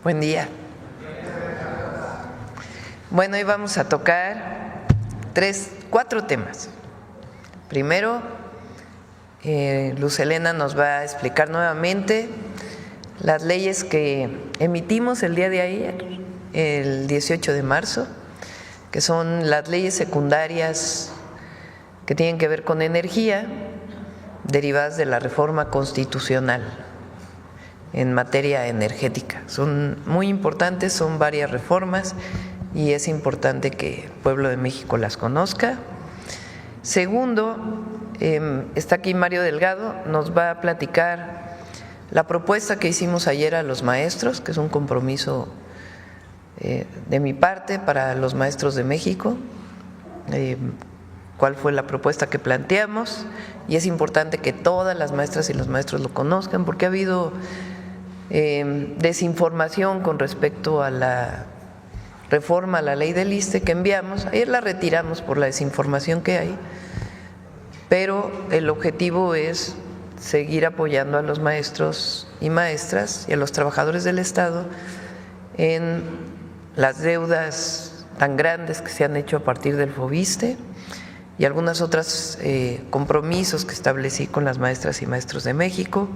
Buen día. Bueno, hoy vamos a tocar cuatro temas. Primero, Luz Helena nos va a explicar nuevamente las leyes que emitimos el día de ayer, el 18 de marzo, que son las leyes secundarias que tienen que ver con energía, derivadas de la reforma constitucional en materia energética. Son muy importantes, son varias reformas y es importante que el pueblo de México las conozca. Segundo, está aquí Mario Delgado, nos va a platicar la propuesta que hicimos ayer a los maestros, que es un compromiso de mi parte para los maestros de México, cuál fue la propuesta que planteamos, y es importante que todas las maestras y los maestros lo conozcan porque ha habido desinformación con respecto a la reforma a la ley del ISSSTE que enviamos. Ayer la retiramos por la desinformación que hay, pero el objetivo es seguir apoyando a los maestros y maestras y a los trabajadores del Estado en las deudas tan grandes que se han hecho a partir del FOBISSSTE y algunas otras compromisos que establecí con las maestras y maestros de México.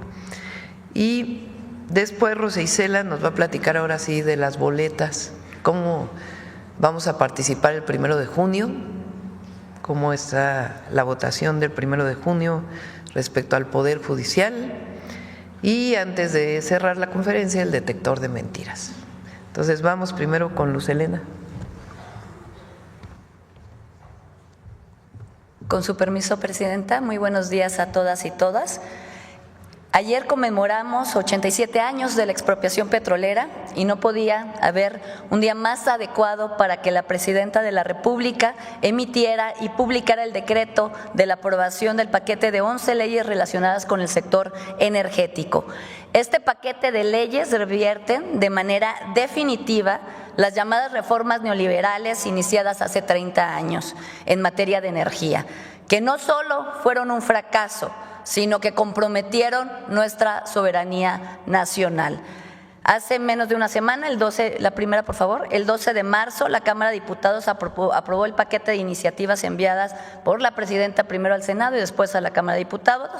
Y después Rosa Isela nos va a platicar ahora sí de las boletas, cómo vamos a participar el 1 de junio, cómo está la votación del 1 de junio respecto al Poder Judicial, y antes de cerrar la conferencia, el detector de mentiras. Entonces vamos primero con Luz Helena. Con su permiso, Presidenta, muy buenos días a todas y todas. Ayer conmemoramos 87 años de la expropiación petrolera y no podía haber un día más adecuado para que la Presidenta de la República emitiera y publicara el decreto de la aprobación del paquete de 11 leyes relacionadas con el sector energético. Este paquete de leyes revierten de manera definitiva las llamadas reformas neoliberales iniciadas hace 30 años en materia de energía, que no solo fueron un fracaso, sino que comprometieron nuestra soberanía nacional. Hace menos de una semana, el 12 de marzo, la Cámara de Diputados aprobó el paquete de iniciativas enviadas por la Presidenta primero al Senado y después a la Cámara de Diputados,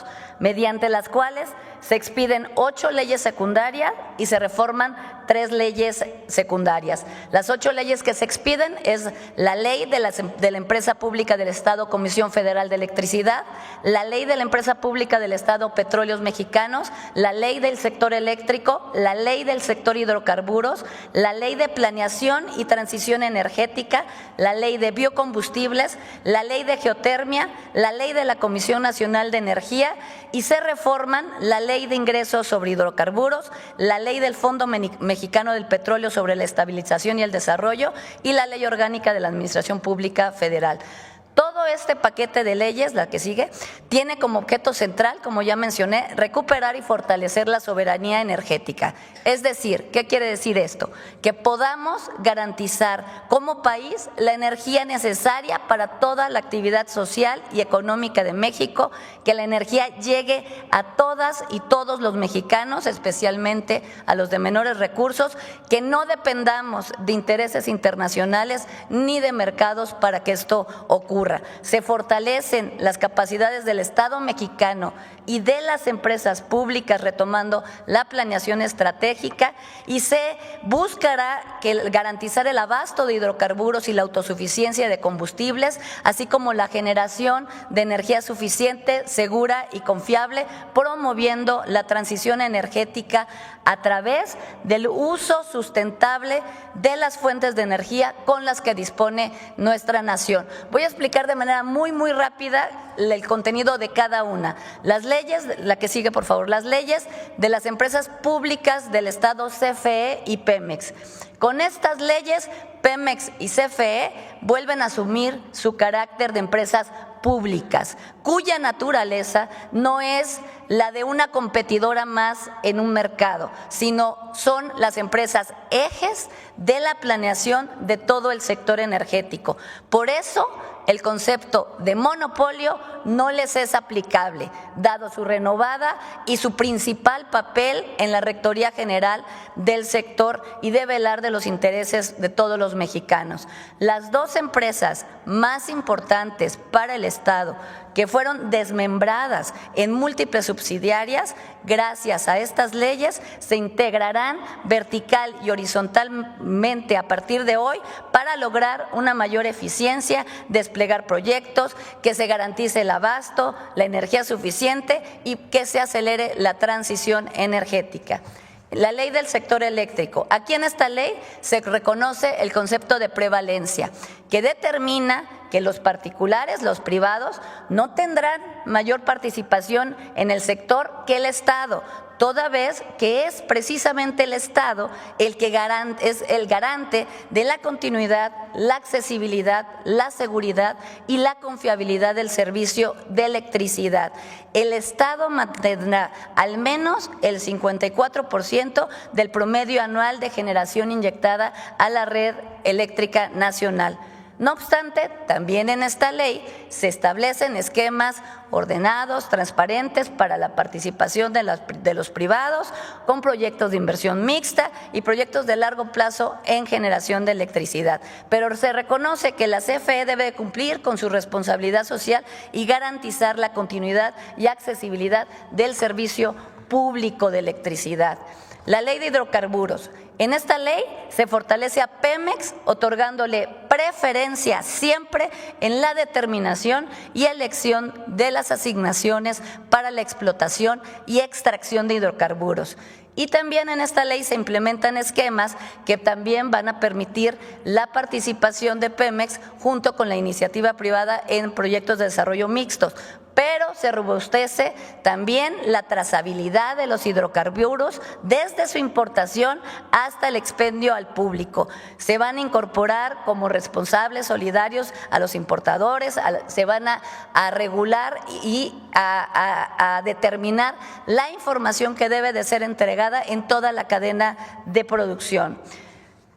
mediante las cuales se expiden 8 leyes secundarias y se reforman 3 leyes secundarias. Las 8 leyes que se expiden es la ley de la Empresa Pública del Estado Comisión Federal de Electricidad, la ley de la Empresa Pública del Estado Petróleos Mexicanos, la ley del sector eléctrico, la ley del sector hidrocarburos, la ley de planeación y transición energética, la ley de biocombustibles, la ley de geotermia, la ley de la Comisión Nacional de Energía, y se reforman la ley de ingresos sobre hidrocarburos, la ley del Fondo Mexicano del Petróleo sobre la estabilización y el desarrollo y la ley orgánica de la Administración Pública Federal. Todo este paquete de leyes, la que sigue, tiene como objeto central, como ya mencioné, recuperar y fortalecer la soberanía energética. Es decir, ¿qué quiere decir esto? Que podamos garantizar como país la energía necesaria para toda la actividad social y económica de México, que la energía llegue a todas y todos los mexicanos, especialmente a los de menores recursos, que no dependamos de intereses internacionales ni de mercados para que esto ocurra. Se fortalecen las capacidades del Estado mexicano y de las empresas públicas retomando la planeación estratégica y se buscará garantizar el abasto de hidrocarburos y la autosuficiencia de combustibles, así como la generación de energía suficiente, segura y confiable, promoviendo la transición energética a través del uso sustentable de las fuentes de energía con las que dispone nuestra nación. Voy a explicar de manera muy rápida el contenido de cada una. Las leyes, la que sigue por favor, las leyes de las empresas públicas del Estado, CFE y Pemex. Con estas leyes, Pemex y CFE vuelven a asumir su carácter de empresas públicas, cuya naturaleza no es la de una competidora más en un mercado, sino son las empresas ejes de la planeación de todo el sector energético. Por eso, el concepto de monopolio no les es aplicable, dado su renovada y su principal papel en la rectoría general del sector y de velar de los intereses de todos los mexicanos. Las dos empresas más importantes para el Estado, que fueron desmembradas en múltiples subsidiarias, gracias a estas leyes se integrarán vertical y horizontalmente a partir de hoy para lograr una mayor eficiencia, desplegar proyectos, que se garantice el abasto, la energía suficiente y que se acelere la transición energética. La ley del sector eléctrico. Aquí en esta ley se reconoce el concepto de prevalencia, que determina que los particulares, los privados, no tendrán mayor participación en el sector que el Estado, toda vez que es precisamente el Estado el que es el garante de la continuidad, la accesibilidad, la seguridad y la confiabilidad del servicio de electricidad. El Estado mantendrá al menos el 54% del promedio anual de generación inyectada a la red eléctrica nacional. No obstante, también en esta ley se establecen esquemas ordenados, transparentes para la participación de los privados, con proyectos de inversión mixta y proyectos de largo plazo en generación de electricidad. Pero se reconoce que la CFE debe cumplir con su responsabilidad social y garantizar la continuidad y accesibilidad del servicio público de electricidad. La ley de hidrocarburos. En esta ley se fortalece a Pemex otorgándole preferencia siempre en la determinación y elección de las asignaciones para la explotación y extracción de hidrocarburos. Y también en esta ley se implementan esquemas que también van a permitir la participación de Pemex junto con la iniciativa privada en proyectos de desarrollo mixtos. Pero se robustece también la trazabilidad de los hidrocarburos desde su importación hasta el expendio al público. Se van a incorporar como responsables solidarios a los importadores, se van a regular y a determinar la información que debe de ser entregada en toda la cadena de producción.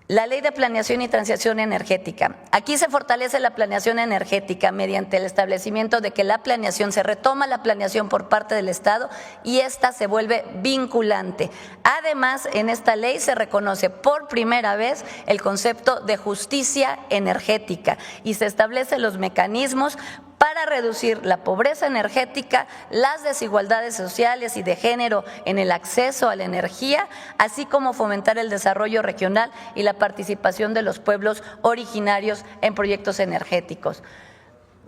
La ley de planeación y transición energética. Aquí se fortalece la planeación energética mediante el establecimiento de que la planeación, se retoma la planeación por parte del Estado y esta se vuelve vinculante. Además, en esta ley se reconoce por primera vez el concepto de justicia energética y se establecen los mecanismos para reducir la pobreza energética, las desigualdades sociales y de género en el acceso a la energía, así como fomentar el desarrollo regional y la participación de los pueblos originarios en proyectos energéticos.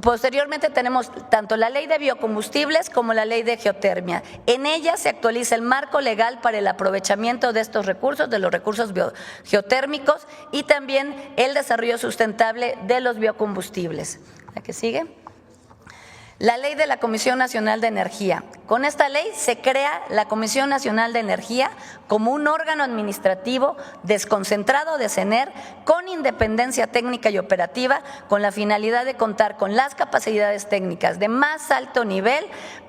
Posteriormente tenemos tanto la ley de biocombustibles como la ley de geotermia. En ella se actualiza el marco legal para el aprovechamiento de estos recursos, de los recursos geotérmicos y también el desarrollo sustentable de los biocombustibles. ¿La que sigue? La ley de la Comisión Nacional de Energía. Con esta ley se crea la Comisión Nacional de Energía como un órgano administrativo desconcentrado de CENER con independencia técnica y operativa, con la finalidad de contar con las capacidades técnicas de más alto nivel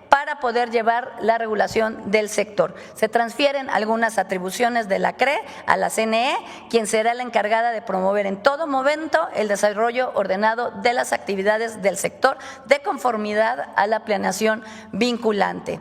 para poder llevar la regulación del sector. Se transfieren algunas atribuciones de la CRE a la CNE, quien será la encargada de promover en todo momento el desarrollo ordenado de las actividades del sector de conformidad a la planeación vinculante.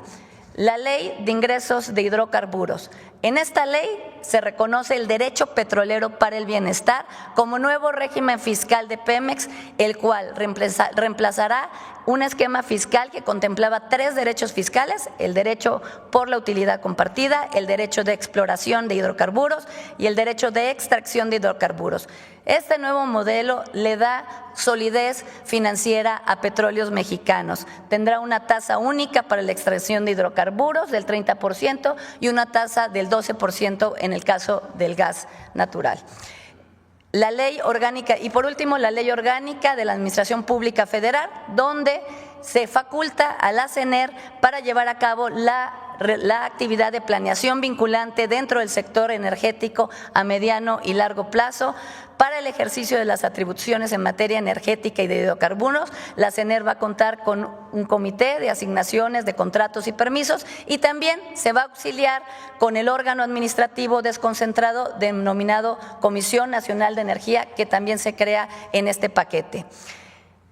La ley de ingresos de hidrocarburos. En esta ley se reconoce el derecho petrolero para el bienestar como nuevo régimen fiscal de Pemex, el cual reemplazará un esquema fiscal que contemplaba 3 derechos fiscales: el derecho por la utilidad compartida, el derecho de exploración de hidrocarburos y el derecho de extracción de hidrocarburos. Este nuevo modelo le da solidez financiera a Petróleos Mexicanos. Tendrá una tasa única para la extracción de hidrocarburos del 30% y una tasa del 12% en el caso del gas natural. La ley orgánica, y por último la ley orgánica de la Administración Pública Federal, donde se faculta a la CENER para llevar a cabo la actividad de planeación vinculante dentro del sector energético a mediano y largo plazo. Para el ejercicio de las atribuciones en materia energética y de hidrocarburos, la CENER va a contar con un comité de asignaciones de contratos y permisos, y también se va a auxiliar con el órgano administrativo desconcentrado denominado Comisión Nacional de Energía, que también se crea en este paquete.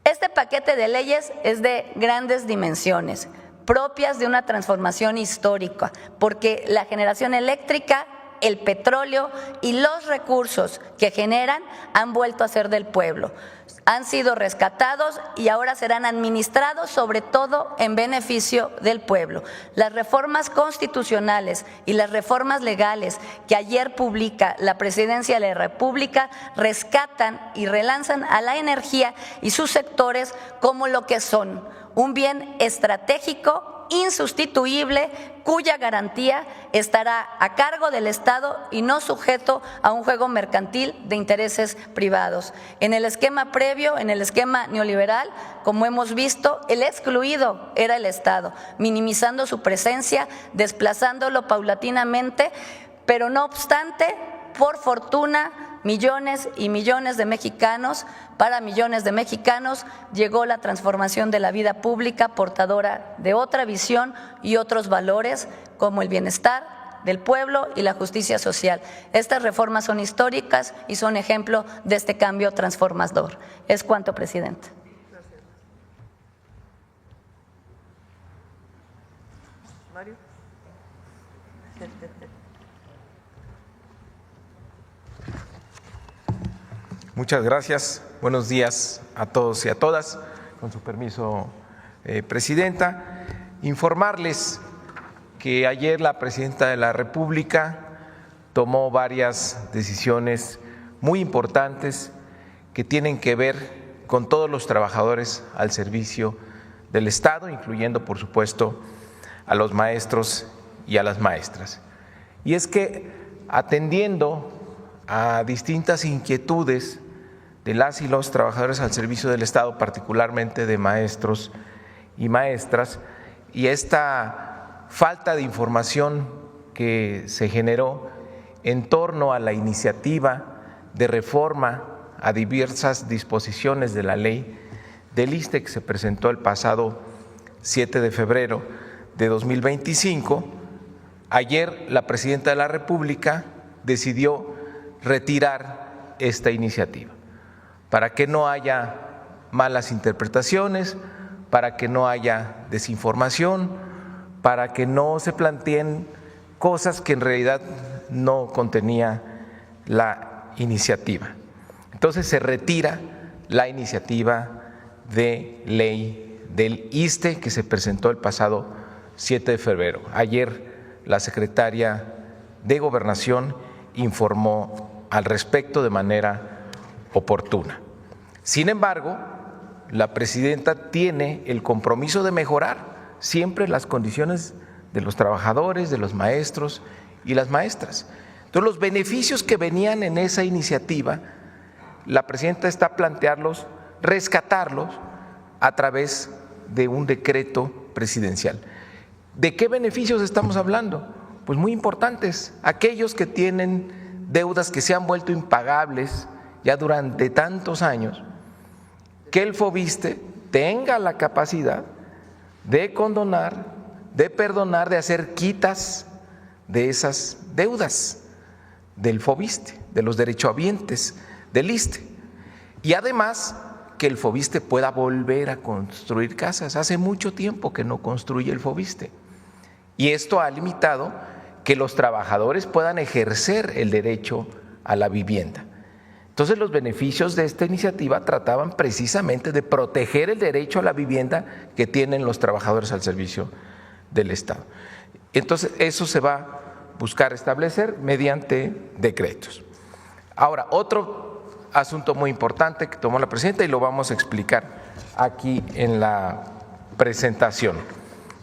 Este paquete de leyes es de grandes dimensiones, propias de una transformación histórica, porque la generación eléctrica, el petróleo y los recursos que generan han vuelto a ser del pueblo. Han sido rescatados y ahora serán administrados sobre todo en beneficio del pueblo. Las reformas constitucionales y las reformas legales que ayer publica la Presidencia de la República rescatan y relanzan a la energía y sus sectores como lo que son: un bien estratégico, insustituible, cuya garantía estará a cargo del Estado y no sujeto a un juego mercantil de intereses privados. En el esquema previo, en el esquema neoliberal, como hemos visto, el excluido era el Estado, minimizando su presencia, desplazándolo paulatinamente, pero no obstante, por fortuna, millones y millones de mexicanos, para millones de mexicanos, llegó la transformación de la vida pública portadora de otra visión y otros valores como el bienestar del pueblo y la justicia social. Estas reformas son históricas y son ejemplo de este cambio transformador. Es cuanto, presidente. Mario. Muchas gracias. Buenos días a todos y a todas. Con su permiso, presidenta, informarles que ayer la presidenta de la República tomó varias decisiones muy importantes que tienen que ver con todos los trabajadores al servicio del Estado, incluyendo, por supuesto, a los maestros y a las maestras. Y es que, atendiendo a distintas inquietudes de las y los trabajadores al servicio del Estado, particularmente de maestros y maestras, y esta falta de información que se generó en torno a la iniciativa de reforma a diversas disposiciones de la ley del ISSSTE que se presentó el pasado 7 de febrero de 2025, ayer la presidenta de la República decidió retirar esta iniciativa, para que no haya malas interpretaciones, para que no haya desinformación, para que no se planteen cosas que en realidad no contenía la iniciativa. Entonces se retira la iniciativa de ley del ISSSTE que se presentó el pasado 7 de febrero. Ayer la secretaria de Gobernación informó al respecto de manera oportuna. Sin embargo, la presidenta tiene el compromiso de mejorar siempre las condiciones de los trabajadores, de los maestros y las maestras. Entonces, los beneficios que venían en esa iniciativa, la presidenta está plantearlos, rescatarlos a través de un decreto presidencial. ¿De qué beneficios estamos hablando? Pues muy importantes, aquellos que tienen deudas que se han vuelto impagables ya durante tantos años, que el FOBISSSTE tenga la capacidad de condonar, de perdonar, de hacer quitas de esas deudas del FOBISSSTE, de los derechohabientes del ISSSTE. Y además que el FOBISSSTE pueda volver a construir casas. Hace mucho tiempo que no construye el FOBISSSTE. Y esto ha limitado que los trabajadores puedan ejercer el derecho a la vivienda. Entonces, los beneficios de esta iniciativa trataban precisamente de proteger el derecho a la vivienda que tienen los trabajadores al servicio del Estado. Entonces, eso se va a buscar establecer mediante decretos. Ahora, otro asunto muy importante que tomó la presidenta, y lo vamos a explicar aquí en la presentación,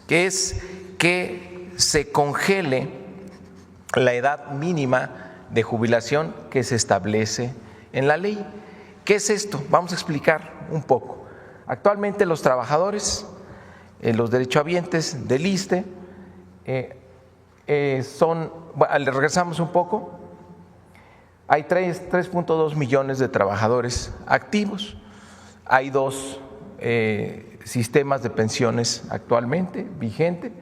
que es que se congele la edad mínima de jubilación que se establece en la ley. ¿Qué es esto? Vamos a explicar un poco. Actualmente los trabajadores los derechohabientes del ISSSTE le regresamos un poco, hay 3.2 millones de trabajadores activos, hay dos sistemas de pensiones actualmente vigentes,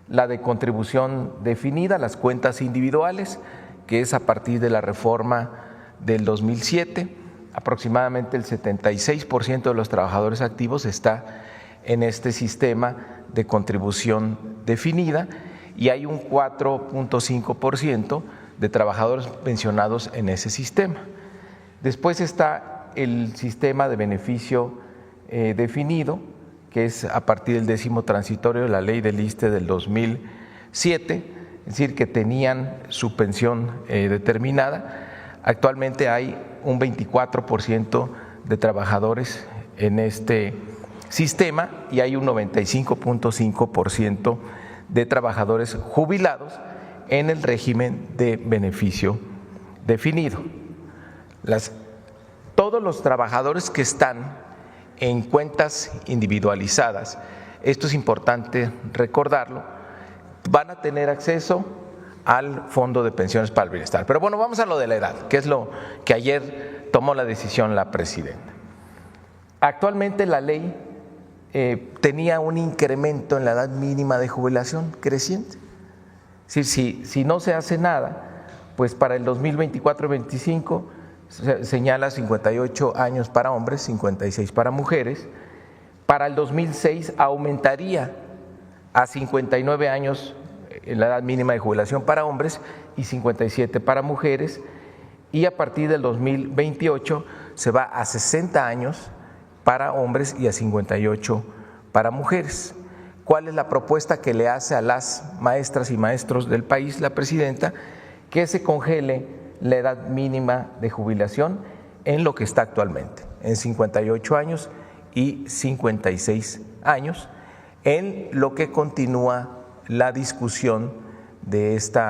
la de contribución definida, las cuentas individuales, que es a partir de la reforma del 2007, aproximadamente el 76% de los trabajadores activos está en este sistema de contribución definida y hay un 4.5% de trabajadores pensionados en ese sistema. Después está el sistema de beneficio definido, que es a partir del 10º transitorio de la ley del ISSSTE del 2007, es decir, que tenían su pensión determinada. Actualmente hay un 24% de trabajadores en este sistema y hay un 95.5% de trabajadores jubilados en el régimen de beneficio definido. Todos los trabajadores que están en cuentas individualizadas, esto es importante recordarlo, van a tener acceso al Fondo de Pensiones para el Bienestar. Pero bueno, vamos a lo de la edad, que es lo que ayer tomó la decisión la presidenta. Actualmente la ley tenía un incremento en la edad mínima de jubilación creciente. Es decir, si no se hace nada, pues para el 2024-25 señala 58 años para hombres, 56 para mujeres. Para el 2006 aumentaría a 59 años en la edad mínima de jubilación para hombres y 57 para mujeres, y a partir del 2028 se va a 60 años para hombres y a 58 para mujeres. ¿Cuál es la propuesta que le hace a las maestras y maestros del país la presidenta? Que se congele la edad mínima de jubilación en lo que está actualmente, en 58 años y 56 años, en lo que continúa la discusión de este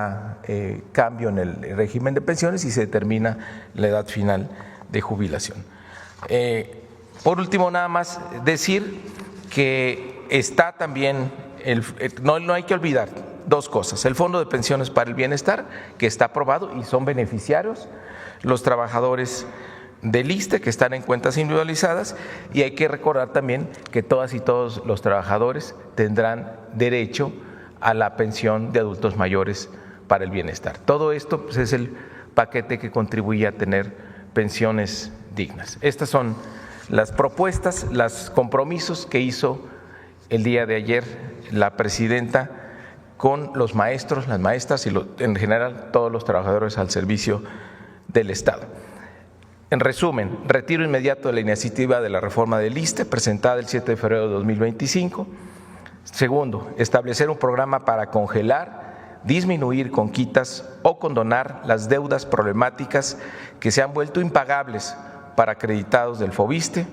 cambio en el régimen de pensiones y se determina la edad final de jubilación. Por último, nada más decir que está también, no hay que olvidar dos cosas: el Fondo de Pensiones para el Bienestar, que está aprobado y son beneficiarios los trabajadores del ISSSTE que están en cuentas individualizadas, y hay que recordar también que todas y todos los trabajadores tendrán derecho a la pensión de adultos mayores para el bienestar. Todo esto pues, es el paquete que contribuye a tener pensiones dignas. Estas son las propuestas, los compromisos que hizo el día de ayer la presidenta con los maestros, las maestras y en general todos los trabajadores al servicio del Estado. En resumen, retiro inmediato de la iniciativa de la reforma del ISSSTE presentada el 7 de febrero de 2025. Segundo, establecer un programa para congelar, disminuir con quitas o condonar las deudas problemáticas que se han vuelto impagables para acreditados del FOBISSTE.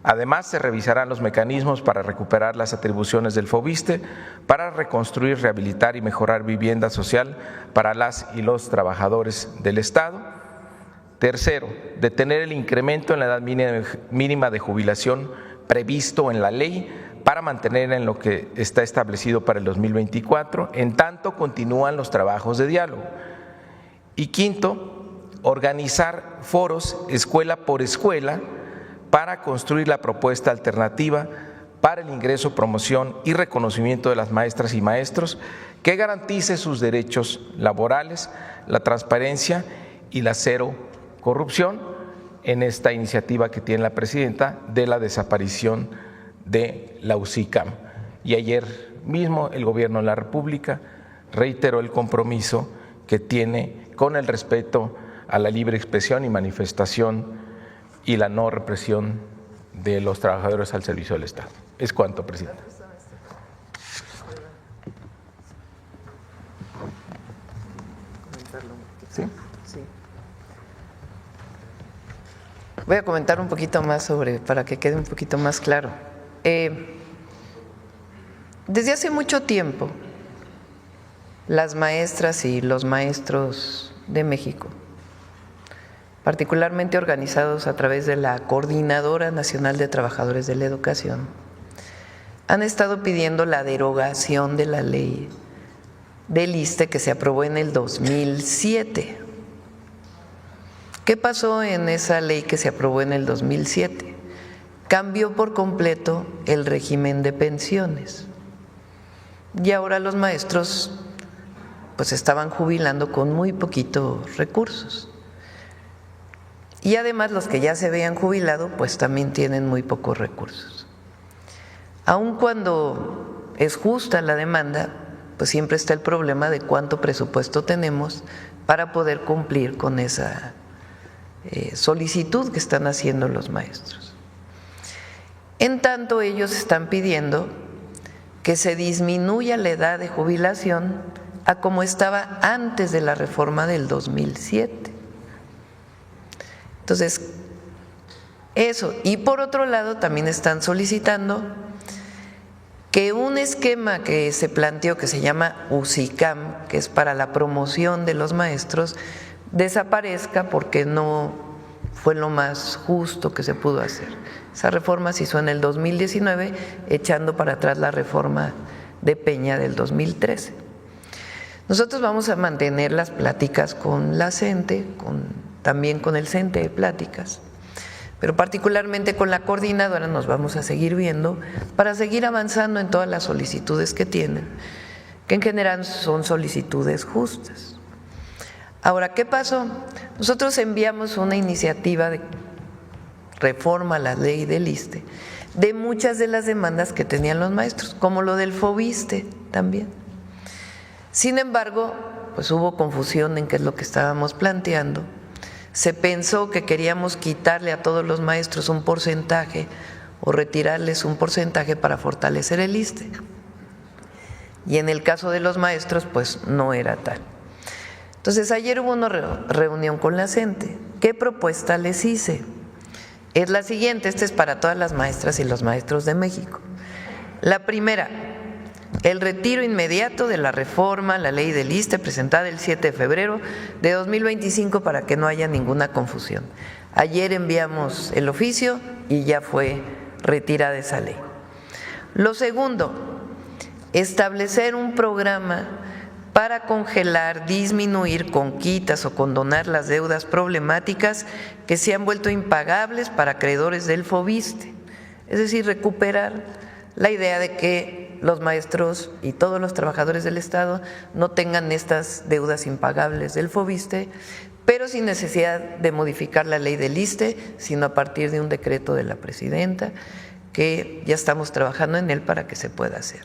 Además, se revisarán los mecanismos para recuperar las atribuciones del FOBISSTE para reconstruir, rehabilitar y mejorar vivienda social para las y los trabajadores del Estado. Tercero, detener el incremento en la edad mínima de jubilación previsto en la ley para mantener en lo que está establecido para el 2024, en tanto continúan los trabajos de diálogo. Y quinto, organizar foros escuela por escuela para construir la propuesta alternativa para el ingreso, promoción y reconocimiento de las maestras y maestros que garantice sus derechos laborales, la transparencia y la cero corrupción en esta iniciativa que tiene la presidenta de la desaparición de la UCICAM. Y ayer mismo el Gobierno de la República reiteró el compromiso que tiene con el respeto a la libre expresión y manifestación y la no represión de los trabajadores al servicio del Estado. Es cuanto, presidenta. ¿Sí? Sí. Voy a comentar un poquito más para que quede un poquito más claro. Desde hace mucho tiempo, las maestras y los maestros de México, particularmente organizados a través de la Coordinadora Nacional de Trabajadores de la Educación, han estado pidiendo la derogación de la ley del ISSSTE que se aprobó en el 2007. ¿Qué pasó en esa ley que se aprobó en el 2007? Cambió por completo el régimen de pensiones y ahora los maestros pues estaban jubilando con muy poquitos recursos. Y además los que ya se habían jubilado pues también tienen muy pocos recursos. Aun cuando es justa la demanda, pues siempre está el problema de cuánto presupuesto tenemos para poder cumplir con esa solicitud que están haciendo los maestros. En tanto, ellos están pidiendo que se disminuya la edad de jubilación a como estaba antes de la reforma del 2007. Entonces, eso. Y por otro lado, también están solicitando que un esquema que se planteó que se llama UCICAM, que es para la promoción de los maestros, desaparezca porque no fue lo más justo que se pudo hacer. Esa reforma se hizo en el 2019, echando para atrás la reforma de Peña del 2013. Nosotros vamos a mantener las pláticas con la CENTE, también con el CENTE de pláticas, pero particularmente con la coordinadora nos vamos a seguir viendo para seguir avanzando en todas las solicitudes que tienen, que en general son solicitudes justas. Ahora, ¿qué pasó? Nosotros enviamos una iniciativa de reforma a la ley del ISSSTE de muchas de las demandas que tenían los maestros, como lo del FOBISSSTE también. Sin embargo, pues hubo confusión en qué es lo que estábamos planteando. Se pensó que queríamos quitarle a todos los maestros un porcentaje o retirarles un porcentaje para fortalecer el ISSSTE. Y en el caso de los maestros, pues no era tal. Entonces, ayer hubo una reunión con la CENTE. ¿Qué propuesta les hice? Es la siguiente, esta es para todas las maestras y los maestros de México. La primera, el retiro inmediato de la reforma a la ley del ISSSTE presentada el 7 de febrero de 2025 para que no haya ninguna confusión. Ayer enviamos el oficio y ya fue retirada esa ley. Lo segundo, establecer un programa para congelar, disminuir con quitas o condonar las deudas problemáticas que se han vuelto impagables para acreedores del FOBISSSTE. Es decir, recuperar la idea de que los maestros y todos los trabajadores del Estado no tengan estas deudas impagables del FOBISSSTE, pero sin necesidad de modificar la ley del ISSSTE, sino a partir de un decreto de la presidenta, que ya estamos trabajando en él para que se pueda hacer.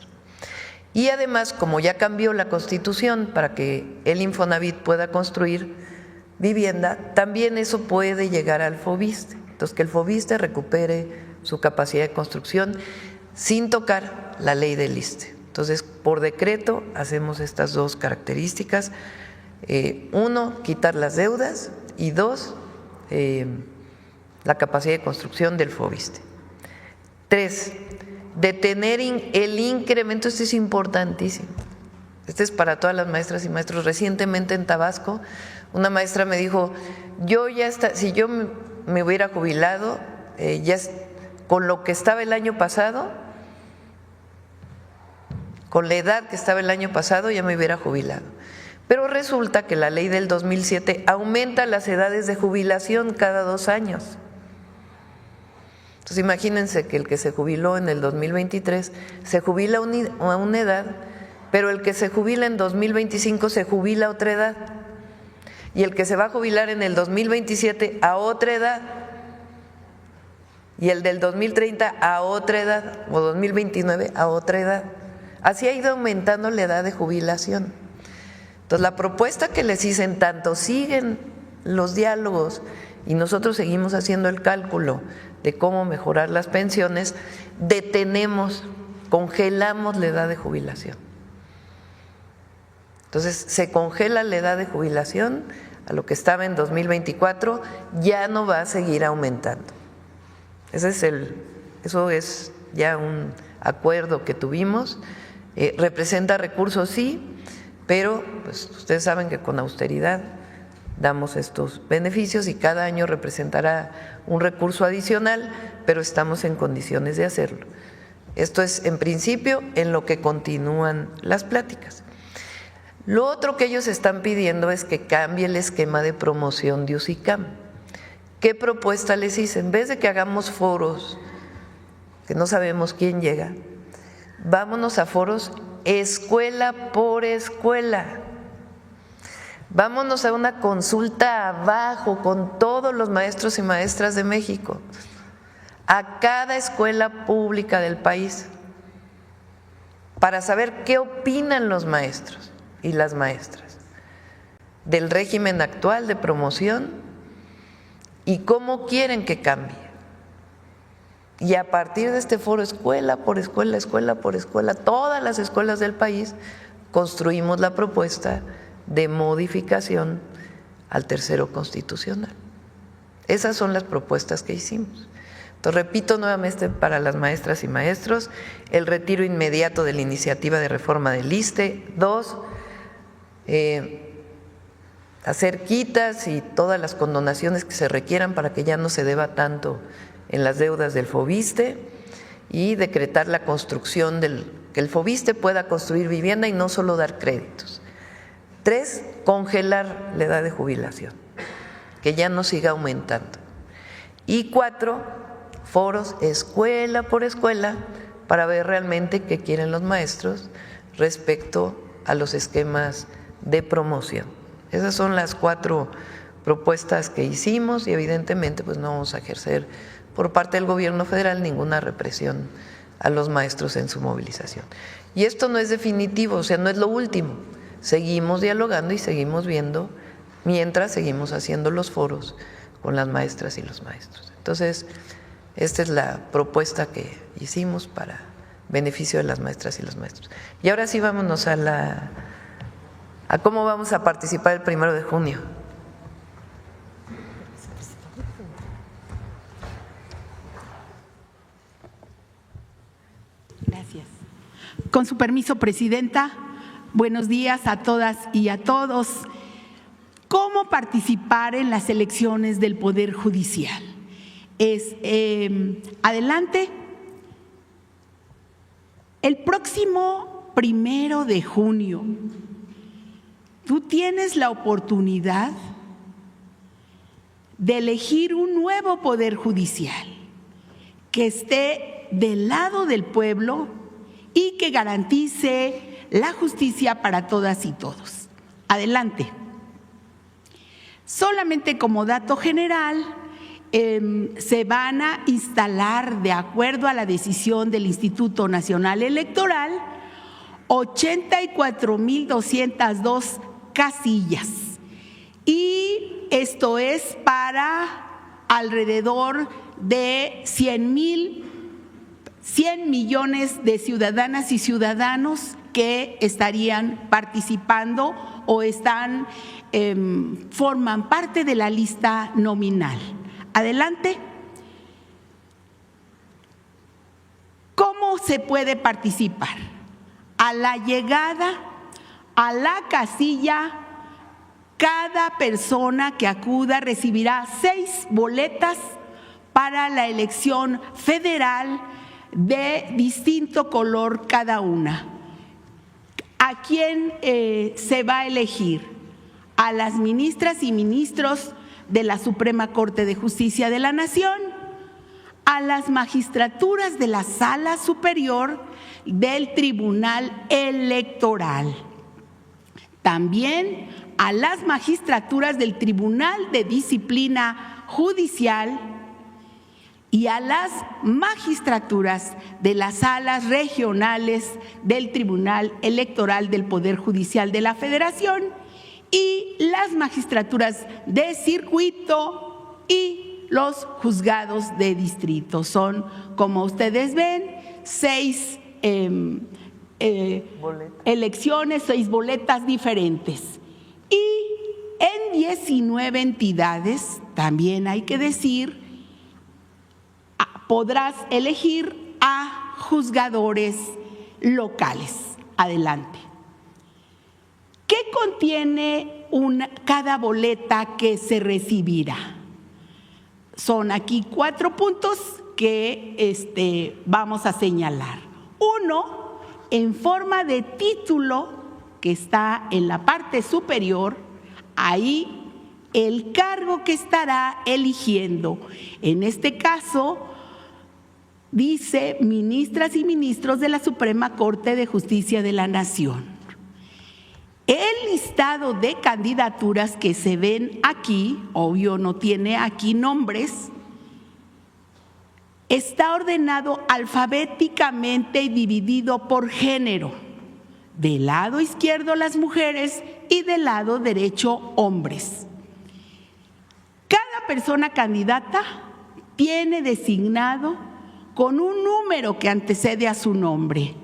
Y además, como ya cambió la Constitución para que el Infonavit pueda construir vivienda, también eso puede llegar al FOBISSSTE. Entonces, que el FOBISSSTE recupere su capacidad de construcción sin tocar la ley del ISSSTE. Entonces, por decreto hacemos estas dos características. Uno, quitar las deudas y dos, la capacidad de construcción del FOBISSSTE. Tres, detener el incremento, esto es importantísimo, este es para todas las maestras y maestros. Recientemente en Tabasco, una maestra me dijo, si yo me hubiera jubilado, ya con lo que estaba el año pasado, con la edad que estaba el año pasado, ya me hubiera jubilado. Pero resulta que la ley del 2007 aumenta las edades de jubilación cada 2 años. Entonces imagínense que el que se jubiló en el 2023 se jubila a una edad, pero el que se jubila en 2025 se jubila a otra edad, y el que se va a jubilar en el 2027 a otra edad, y el del 2030 a otra edad, o 2029 a otra edad. Así ha ido aumentando la edad de jubilación. Entonces la propuesta que les hice, en tanto siguen los diálogos y nosotros seguimos haciendo el cálculo de cómo mejorar las pensiones, congelamos la edad de jubilación. Entonces se congela la edad de jubilación a lo que estaba en 2024, ya no va a seguir aumentando. Eso es ya un acuerdo que tuvimos. Representa recursos, sí, pero pues ustedes saben que con austeridad damos estos beneficios y cada año representará un recurso adicional, pero estamos en condiciones de hacerlo. Esto es, en principio, en lo que continúan las pláticas. Lo otro que ellos están pidiendo es que cambie el esquema de promoción de UCICAM. ¿Qué propuesta les hice? En vez de que hagamos foros, que no sabemos quién llega, vámonos a foros escuela por escuela. Vámonos a una consulta abajo con todos los maestros y maestras de México, a cada escuela pública del país, para saber qué opinan los maestros y las maestras del régimen actual de promoción y cómo quieren que cambie. Y a partir de este foro, escuela por escuela, escuela por escuela, todas las escuelas del país, construimos la propuesta de modificación al tercero constitucional. Esas son las propuestas que hicimos. Entonces, repito nuevamente para las maestras y maestros, el retiro inmediato de la iniciativa de reforma del ISSSTE. 2, hacer quitas y todas las condonaciones que se requieran para que ya no se deba tanto en las deudas del FOBISSSTE, y decretar la construcción que el FOBISSSTE pueda construir vivienda y no solo dar créditos. 3, congelar la edad de jubilación, que ya no siga aumentando. Y 4, foros escuela por escuela para ver realmente qué quieren los maestros respecto a los esquemas de promoción. Esas son las 4 propuestas que hicimos y evidentemente pues no vamos a ejercer por parte del gobierno federal ninguna represión a los maestros en su movilización. Y esto no es definitivo, o sea, no es lo último. Seguimos dialogando y seguimos viendo mientras seguimos haciendo los foros con las maestras y los maestros. Entonces, esta es la propuesta que hicimos para beneficio de las maestras y los maestros. Y ahora sí vámonos a cómo vamos a participar el 1 de junio. Gracias. Con su permiso, Presidenta. Buenos días a todas y a todos. ¿Cómo participar en las elecciones del Poder Judicial? Adelante. El próximo 1 de junio, tú tienes la oportunidad de elegir un nuevo Poder Judicial que esté del lado del pueblo y que garantice la justicia para todas y todos. Adelante. Solamente como dato general, se van a instalar, de acuerdo a la decisión del Instituto Nacional Electoral, 84,202 casillas. Y esto es para alrededor de 100 millones de ciudadanas y ciudadanos que estarían participando o forman parte de la lista nominal. Adelante. ¿Cómo se puede participar? A la llegada a la casilla, cada persona que acuda recibirá 6 boletas para la elección federal de distinto color cada una. ¿A quién se va a elegir? A las ministras y ministros de la Suprema Corte de Justicia de la Nación, a las magistraturas de la Sala Superior del Tribunal Electoral, también a las magistraturas del Tribunal de Disciplina Judicial y a las magistraturas de las salas regionales del Tribunal Electoral del Poder Judicial de la Federación y las magistraturas de circuito y los juzgados de distrito. Son, como ustedes ven, 6 elecciones, 6 boletas diferentes. Y en 19 entidades, también hay que decir, podrás elegir a juzgadores locales. Adelante. ¿Qué contiene cada boleta que se recibirá? Son aquí 4 puntos que vamos a señalar. Uno en forma de título que está en la parte superior, ahí el cargo que estará eligiendo. En este caso, dice ministras y ministros de la Suprema Corte de Justicia de la Nación. El listado de candidaturas que se ven aquí, obvio no tiene aquí nombres, está ordenado alfabéticamente y dividido por género. Del lado izquierdo las mujeres y del lado derecho hombres. Cada persona candidata tiene designado con un número que antecede a su nombre.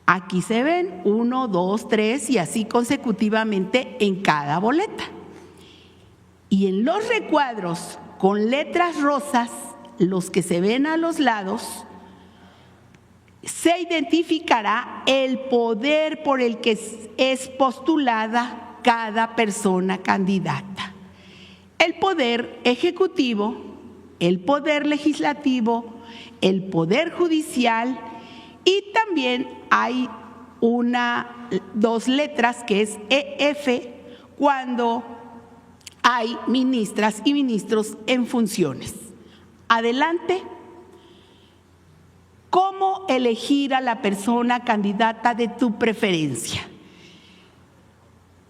Aquí se ven 1, 2, 3 y así consecutivamente en cada boleta. Y en los recuadros con letras rosas, los que se ven a los lados, se identificará el poder por el que es postulada cada persona candidata. El poder ejecutivo, el poder legislativo, el poder judicial y también hay dos letras que es EF cuando hay ministras y ministros en funciones. Adelante. ¿Cómo elegir a la persona candidata de tu preferencia?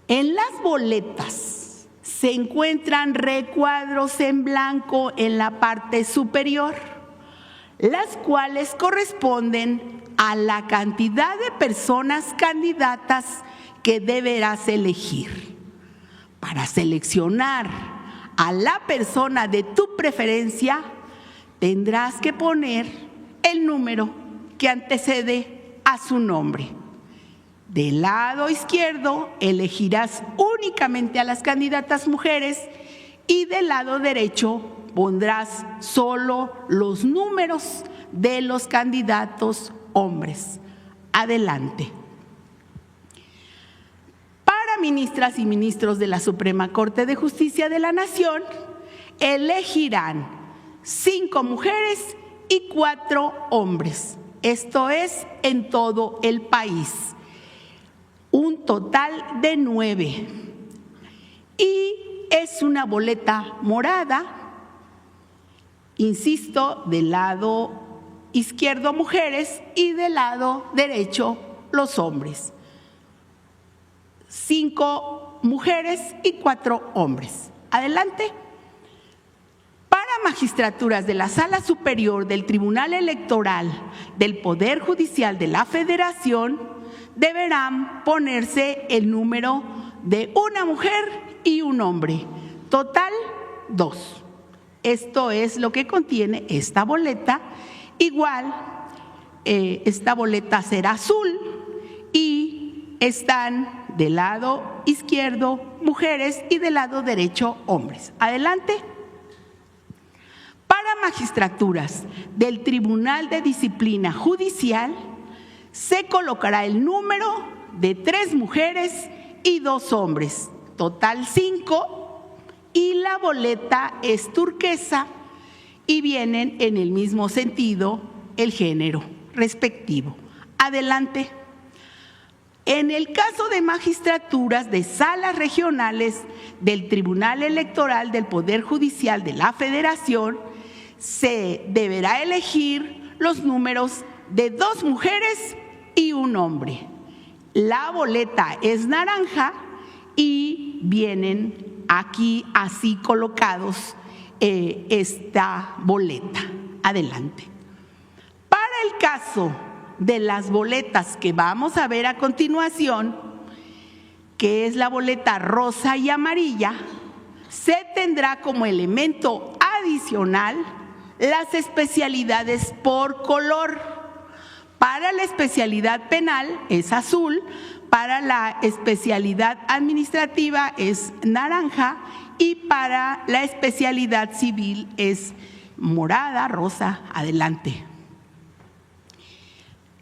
En las boletas se encuentran recuadros en blanco en la parte superior, las cuales corresponden a la cantidad de personas candidatas que deberás elegir. Para seleccionar a la persona de tu preferencia, tendrás que poner el número que antecede a su nombre. Del lado izquierdo elegirás únicamente a las candidatas mujeres y del lado derecho pondrás solo los números de los candidatos hombres. Adelante. Para ministras y ministros de la Suprema Corte de Justicia de la Nación, elegirán 5 mujeres y 4 hombres. Esto es en todo el país. Un total de 9. Y es una boleta morada, insisto, del lado izquierdo mujeres y del lado derecho los hombres. 5 mujeres y 4 hombres. Adelante. Para magistraturas de la Sala Superior del Tribunal Electoral del Poder Judicial de la Federación, deberán ponerse el número de una mujer y un hombre. Total, 2. Esto es lo que contiene esta boleta. Igual, esta boleta será azul y están del lado izquierdo mujeres y del lado derecho hombres. Adelante. Para magistraturas del Tribunal de Disciplina Judicial, se colocará el número de 3 mujeres y 2 hombres, total 5, y la boleta es turquesa y vienen en el mismo sentido el género respectivo. Adelante. En el caso de magistraturas de salas regionales del Tribunal Electoral del Poder Judicial de la Federación, se deberá elegir los números de 2 mujeres y un hombre. La boleta es naranja y vienen aquí así colocados esta boleta. Adelante. Para el caso de las boletas que vamos a ver a continuación, que es la boleta rosa y amarilla, se tendrá como elemento adicional las especialidades por color. Para la especialidad penal es azul, para la especialidad administrativa es naranja y para la especialidad civil es morada, rosa. Adelante.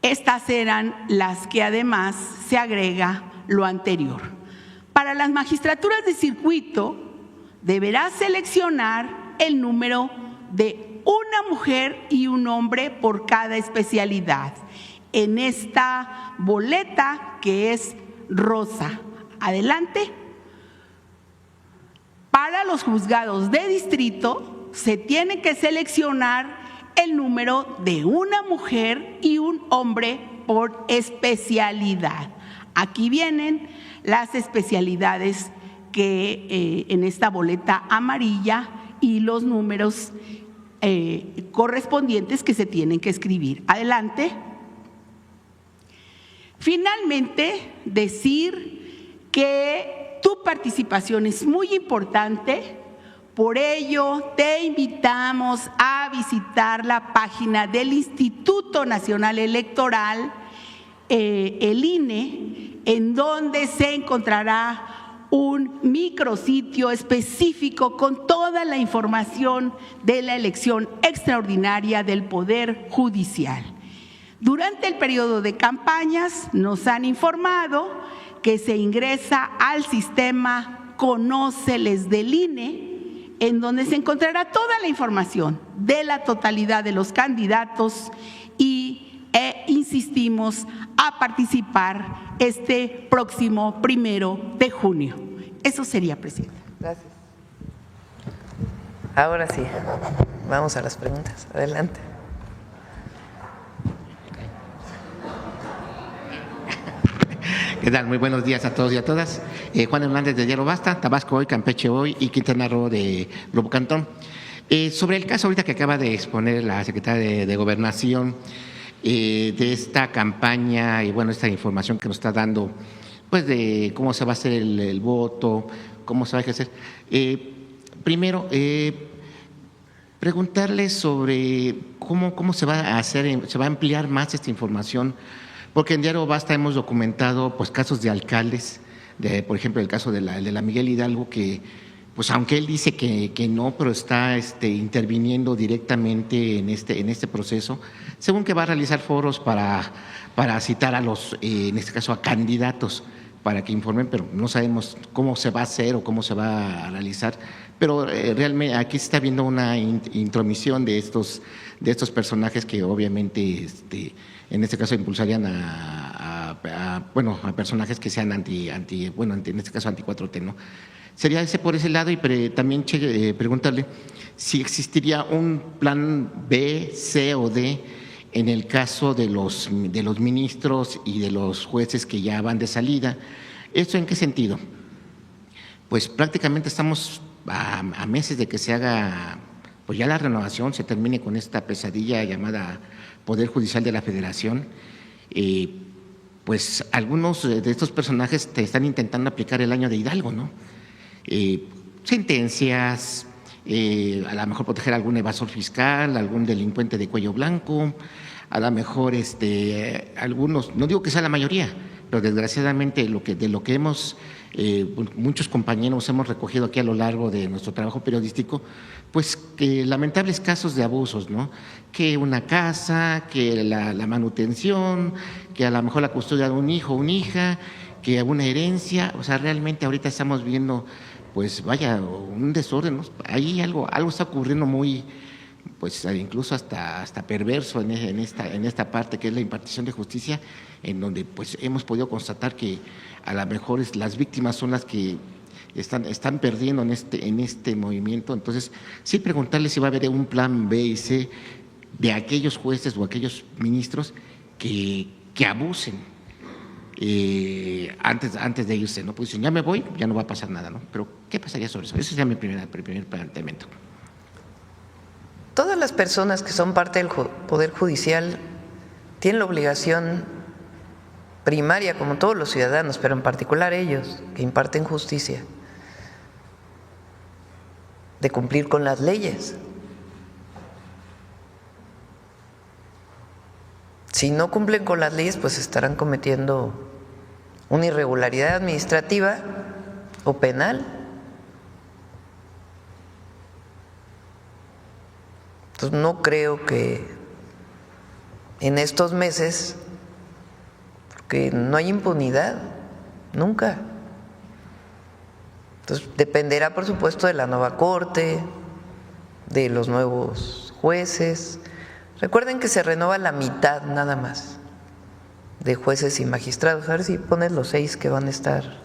Estas eran las que además se agrega lo anterior. Para las magistraturas de circuito deberás seleccionar el número de una una mujer y un hombre por cada especialidad. En esta boleta que es rosa. Adelante. Para los juzgados de distrito se tiene que seleccionar el número de una mujer y un hombre por especialidad. Aquí vienen las especialidades que en esta boleta amarilla y los números correspondientes que se tienen que escribir. Adelante. Finalmente, decir que tu participación es muy importante. Por ello, te invitamos a visitar la página del Instituto Nacional Electoral, el INE, en donde se encontrará un micrositio específico con toda la información de la elección extraordinaria del Poder Judicial. Durante el periodo de campañas nos han informado que se ingresa al sistema Conóceles del INE, en donde se encontrará toda la información de la totalidad de los candidatos y insistimos a participar este próximo 1 de junio. Eso sería, presidenta. Gracias. Ahora sí, vamos a las preguntas. Adelante. ¿Qué tal? Muy buenos días a todos y a todas. Juan Hernández de Diario Basta, Tabasco Hoy, Campeche Hoy y Quintana Roo de Grupo Cantón. Sobre el caso ahorita que acaba de exponer la secretaria de Gobernación, de esta campaña y bueno, esta información que nos está dando, pues de cómo se va a hacer el voto, cómo se va a ejercer. Primero, preguntarle sobre cómo se va a hacer, se va a ampliar más esta información. Porque en Diario Basta hemos documentado pues casos de alcaldes, por ejemplo el caso de la Miguel Hidalgo, que pues aunque él dice que no, pero está interviniendo directamente en este proceso, según que va a realizar foros para citar a los, en este caso a candidatos, para que informen, pero no sabemos cómo se va a hacer o cómo se va a realizar. Pero realmente aquí se está viendo una intromisión de estos personajes que obviamente en este caso impulsarían a personajes que sean en este caso anti 4T, ¿no? Sería por ese lado y también preguntarle si existiría un plan B, C o D en el caso de los ministros y de los jueces que ya van de salida. ¿Esto en qué sentido? Pues prácticamente estamos a meses de que se haga, pues ya la renovación, se termine con esta pesadilla llamada Poder Judicial de la Federación. Pues algunos de estos personajes te están intentando aplicar el año de Hidalgo, ¿no? Sentencias, a lo mejor proteger a algún evasor fiscal, algún delincuente de cuello blanco, a lo mejor algunos, no digo que sea la mayoría, pero desgraciadamente de lo que hemos, muchos compañeros hemos recogido aquí a lo largo de nuestro trabajo periodístico, pues que lamentables casos de abusos, ¿no? Que una casa, que la manutención, que a lo mejor la custodia de un hijo o una hija, que una herencia, o sea, realmente ahorita estamos viendo, pues vaya, un desorden, ¿no? Ahí algo está ocurriendo muy, pues incluso hasta perverso en esta parte que es la impartición de justicia, en donde pues hemos podido constatar que a lo mejor las víctimas son las que están perdiendo en este movimiento. Entonces, sí preguntarle si va a haber un plan B y C de aquellos jueces o aquellos ministros que abusen antes de irse, ¿no? Pues si ya me voy, ya no va a pasar nada, ¿no? Pero ¿qué pasaría sobre eso? Ese sería mi primer planteamiento. Todas las personas que son parte del Poder Judicial tienen la obligación primaria, como todos los ciudadanos, pero en particular ellos que imparten justicia, de cumplir con las leyes. Si no cumplen con las leyes, pues estarán cometiendo una irregularidad administrativa o penal. Entonces no creo que en estos meses, porque no hay impunidad, nunca. Entonces dependerá, por supuesto, de la nueva Corte, de los nuevos jueces. Recuerden que se renueva la mitad nada más de jueces y magistrados. A ver si pones los 6 que van a estar.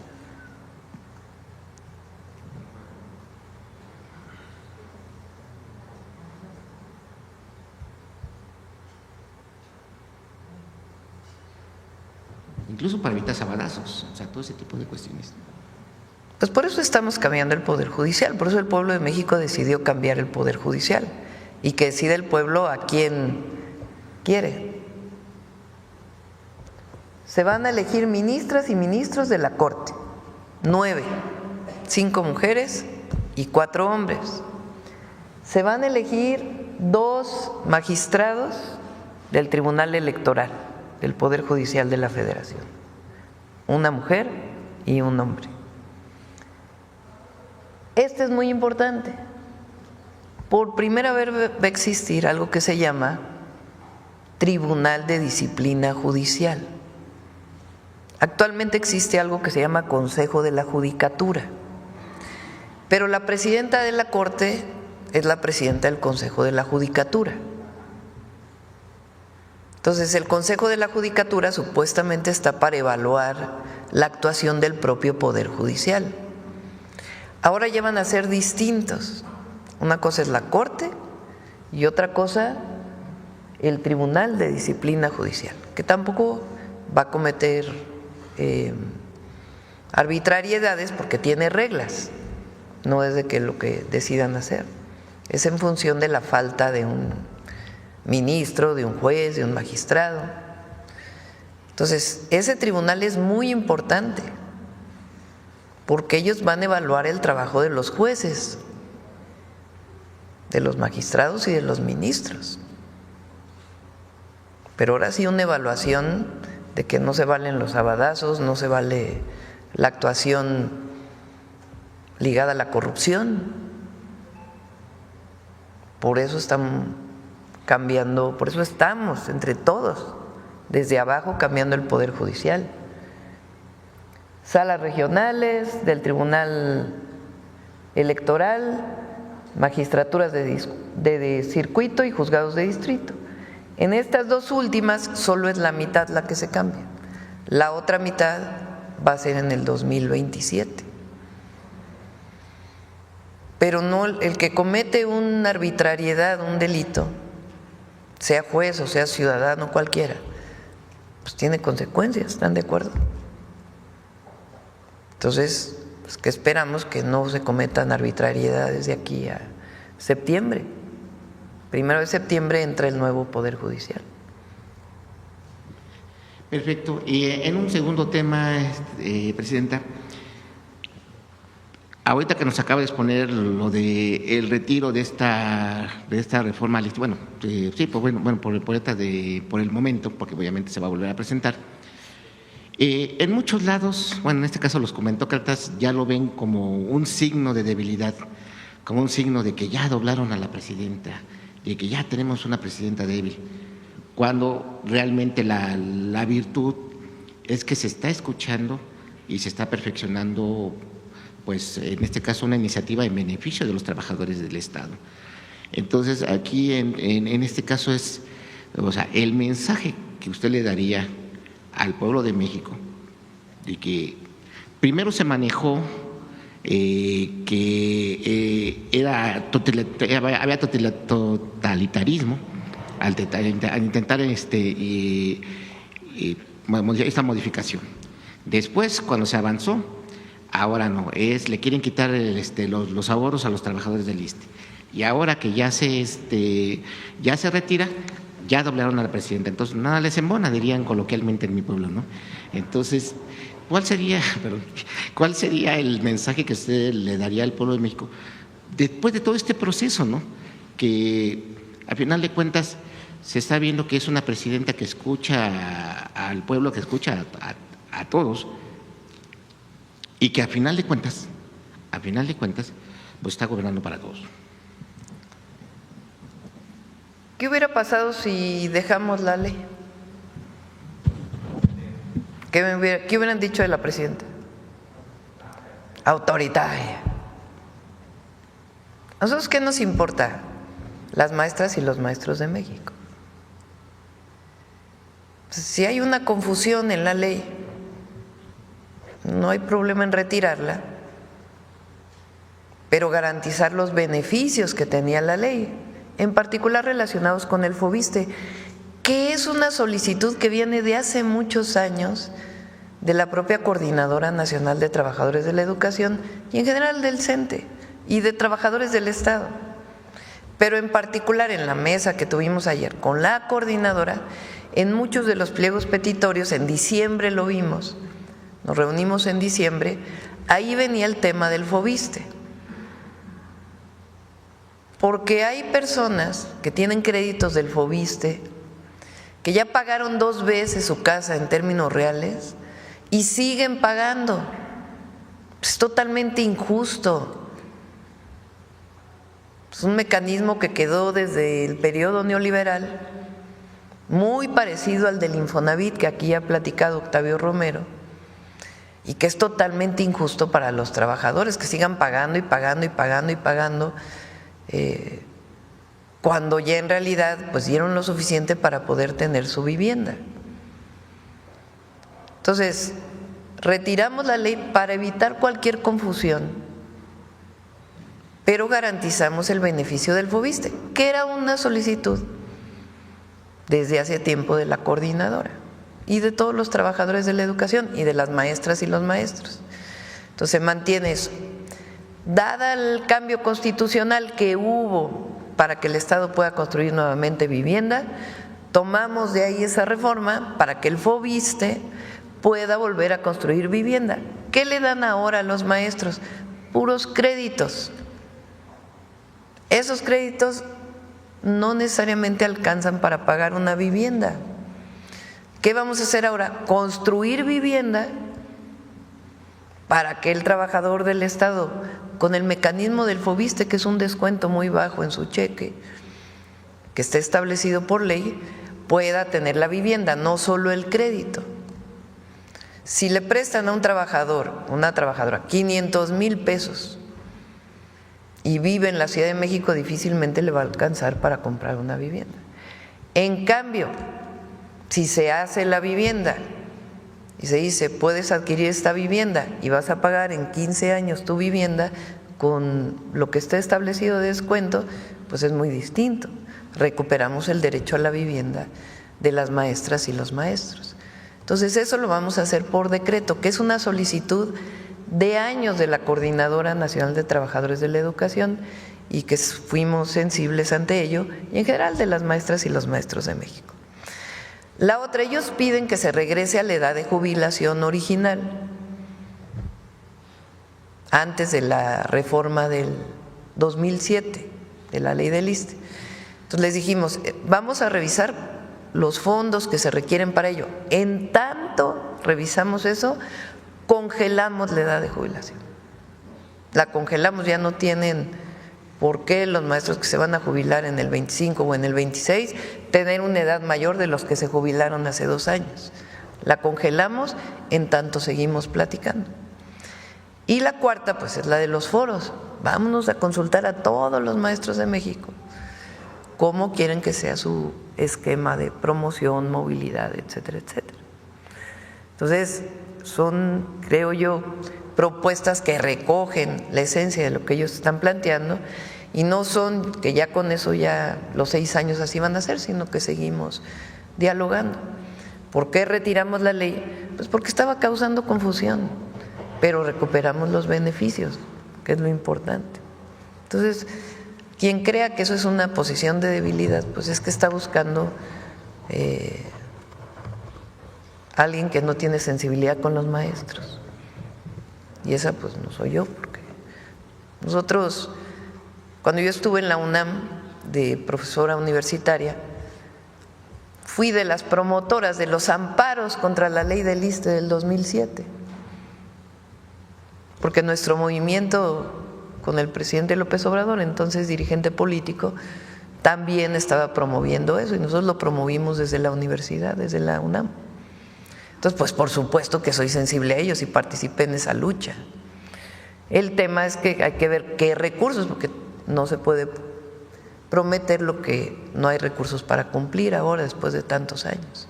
Incluso para evitar sabadazos, o sea, todo ese tipo de cuestiones. Pues por eso estamos cambiando el Poder Judicial, por eso el pueblo de México decidió cambiar el Poder Judicial y que decide el pueblo a quién quiere. Se van a elegir ministras y ministros de la Corte, 9, 5 mujeres y 4 hombres. Se van a elegir 2 magistrados del Tribunal Electoral, del Poder Judicial de la Federación, una mujer y un hombre. Este es muy importante. Por primera vez va a existir algo que se llama Tribunal de Disciplina Judicial. Actualmente existe algo que se llama Consejo de la Judicatura, pero la presidenta de la Corte es la presidenta del Consejo de la Judicatura. Entonces, el Consejo de la Judicatura supuestamente está para evaluar la actuación del propio Poder Judicial. Ahora ya van a ser distintos. Una cosa es la Corte y otra cosa el Tribunal de Disciplina Judicial, que tampoco va a cometer arbitrariedades porque tiene reglas, no es de que lo que decidan hacer, es en función de la falta de un ministro, de un juez, de un magistrado. Entonces, ese tribunal es muy importante porque ellos van a evaluar el trabajo de los jueces, de los magistrados y de los ministros. Pero ahora sí una evaluación de que no se valen los sabadazos, no se vale la actuación ligada a la corrupción. Por eso están cambiando, por eso estamos entre todos, desde abajo cambiando el Poder Judicial. Salas regionales del Tribunal Electoral, magistraturas de circuito y juzgados de distrito. En estas 2 últimas solo es la mitad la que se cambia. La otra mitad va a ser en el 2027. Pero no el que comete una arbitrariedad, un delito, sea juez o sea ciudadano cualquiera, pues tiene consecuencias, ¿están de acuerdo? Entonces, pues, ¿qué esperamos? Que no se cometan arbitrariedades de aquí a septiembre. 1 de septiembre entra el nuevo Poder Judicial. Perfecto. Y en un segundo tema, Presidenta, ahorita que nos acaba de exponer lo de el retiro de esta reforma, bueno, sí, pues bueno, por el momento, porque obviamente se va a volver a presentar. En muchos lados, bueno, en este caso los comentócratas ya lo ven como un signo de debilidad, como un signo de que ya doblaron a la presidenta, de que ya tenemos una presidenta débil, cuando realmente la virtud es que se está escuchando y se está perfeccionando, pues en este caso una iniciativa en beneficio de los trabajadores del Estado. Entonces aquí en este caso es, o sea, el mensaje que usted le daría al pueblo de México, de que primero se manejó que había totalitarismo al intentar esta modificación. Después, cuando se avanzó, ahora no, le quieren quitar los ahorros a los trabajadores del ISSSTE. Y ahora que ya se retira, ya doblaron a la presidenta. Entonces, nada les embona, dirían coloquialmente en mi pueblo, ¿no? Entonces, ¿cuál sería el mensaje que usted le daría al pueblo de México después de todo este proceso, ¿no? Que al final de cuentas se está viendo que es una presidenta que escucha al pueblo, que escucha a todos, y que a final de cuentas, pues está gobernando para todos. ¿Qué hubiera pasado si dejamos la ley? ¿Qué hubieran dicho de la presidenta? Autoritaria. ¿A nosotros qué nos importa? las maestras y los maestros de México. Si hay una confusión en la ley, no hay problema en retirarla, pero garantizar los beneficios que tenía la ley, en particular relacionados con el FOBISTE, que es una solicitud que viene de hace muchos años de la propia Coordinadora Nacional de Trabajadores de la Educación y en general del CENTE y de trabajadores del Estado. Pero en particular en la mesa que tuvimos ayer con la coordinadora, en muchos de los pliegos petitorios, en diciembre lo vimos, nos reunimos en diciembre, ahí venía el tema del FOBISTE. Porque hay personas que tienen créditos del FOBISTE, que ya pagaron 2 veces su casa en términos reales y siguen pagando. Es totalmente injusto. Es un mecanismo que quedó desde el periodo neoliberal, muy parecido al del Infonavit, que aquí ha platicado Octavio Romero, y que es totalmente injusto para los trabajadores, que sigan pagando y pagando y pagando y pagando, cuando ya en realidad pues dieron lo suficiente para poder tener su vivienda. Entonces, retiramos la ley para evitar cualquier confusión, pero garantizamos el beneficio del FOBISTE, que era una solicitud desde hace tiempo de la coordinadora y de todos los trabajadores de la educación y de las maestras y los maestros. Entonces se mantiene eso. Dada el cambio constitucional que hubo para que el Estado pueda construir nuevamente vivienda, tomamos de ahí esa reforma para que el FOBISTE pueda volver a construir vivienda. ¿Qué le dan ahora a los maestros? Puros créditos. Esos créditos no necesariamente alcanzan para pagar una vivienda. ¿Qué vamos a hacer ahora? Construir vivienda para que el trabajador del Estado, con el mecanismo del FOBISTE, que es un descuento muy bajo en su cheque, que está establecido por ley, pueda tener la vivienda, no solo el crédito. Si le prestan a un trabajador, una trabajadora, 500,000 pesos y vive en la Ciudad de México, difícilmente le va a alcanzar para comprar una vivienda. En cambio, si se hace la vivienda y se dice, puedes adquirir esta vivienda y vas a pagar en 15 años tu vivienda con lo que esté establecido de descuento, pues es muy distinto. Recuperamos el derecho a la vivienda de las maestras y los maestros. Entonces eso lo vamos a hacer por decreto, que es una solicitud de años de la Coordinadora Nacional de Trabajadores de la Educación y que fuimos sensibles ante ello, y en general de las maestras y los maestros de México. La otra, ellos piden que se regrese a la edad de jubilación original, antes de la reforma del 2007, de la ley del ISSSTE. Entonces les dijimos, vamos a revisar los fondos que se requieren para ello. En tanto revisamos eso, congelamos la edad de jubilación. La congelamos, ya no tienen por qué los maestros que se van a jubilar en el 25 o en el 26 tener una edad mayor de los que se jubilaron hace 2 años. La congelamos, en tanto seguimos platicando. Y la cuarta, pues es la de los foros. Vámonos a consultar a todos los maestros de México cómo quieren que sea su esquema de promoción, movilidad, etcétera, etcétera. Entonces, son, creo yo, propuestas que recogen la esencia de lo que ellos están planteando y no son que ya con eso ya los 6 años así van a ser, sino que seguimos dialogando. ¿Por qué retiramos la ley? Pues porque estaba causando confusión, pero recuperamos los beneficios, que es lo importante. Entonces, quien crea que eso es una posición de debilidad, pues es que está buscando alguien que no tiene sensibilidad con los maestros. Y esa pues no soy yo, porque nosotros, cuando yo estuve en la UNAM de profesora universitaria, fui de las promotoras de los amparos contra la ley del ISSSTE del 2007, porque nuestro movimiento con el presidente López Obrador, entonces dirigente político, también estaba promoviendo eso y nosotros lo promovimos desde la universidad, desde la UNAM. Entonces, pues por supuesto que soy sensible a ellos y participé en esa lucha. El tema es que hay que ver qué recursos, porque no se puede prometer lo que no hay recursos para cumplir ahora después de tantos años.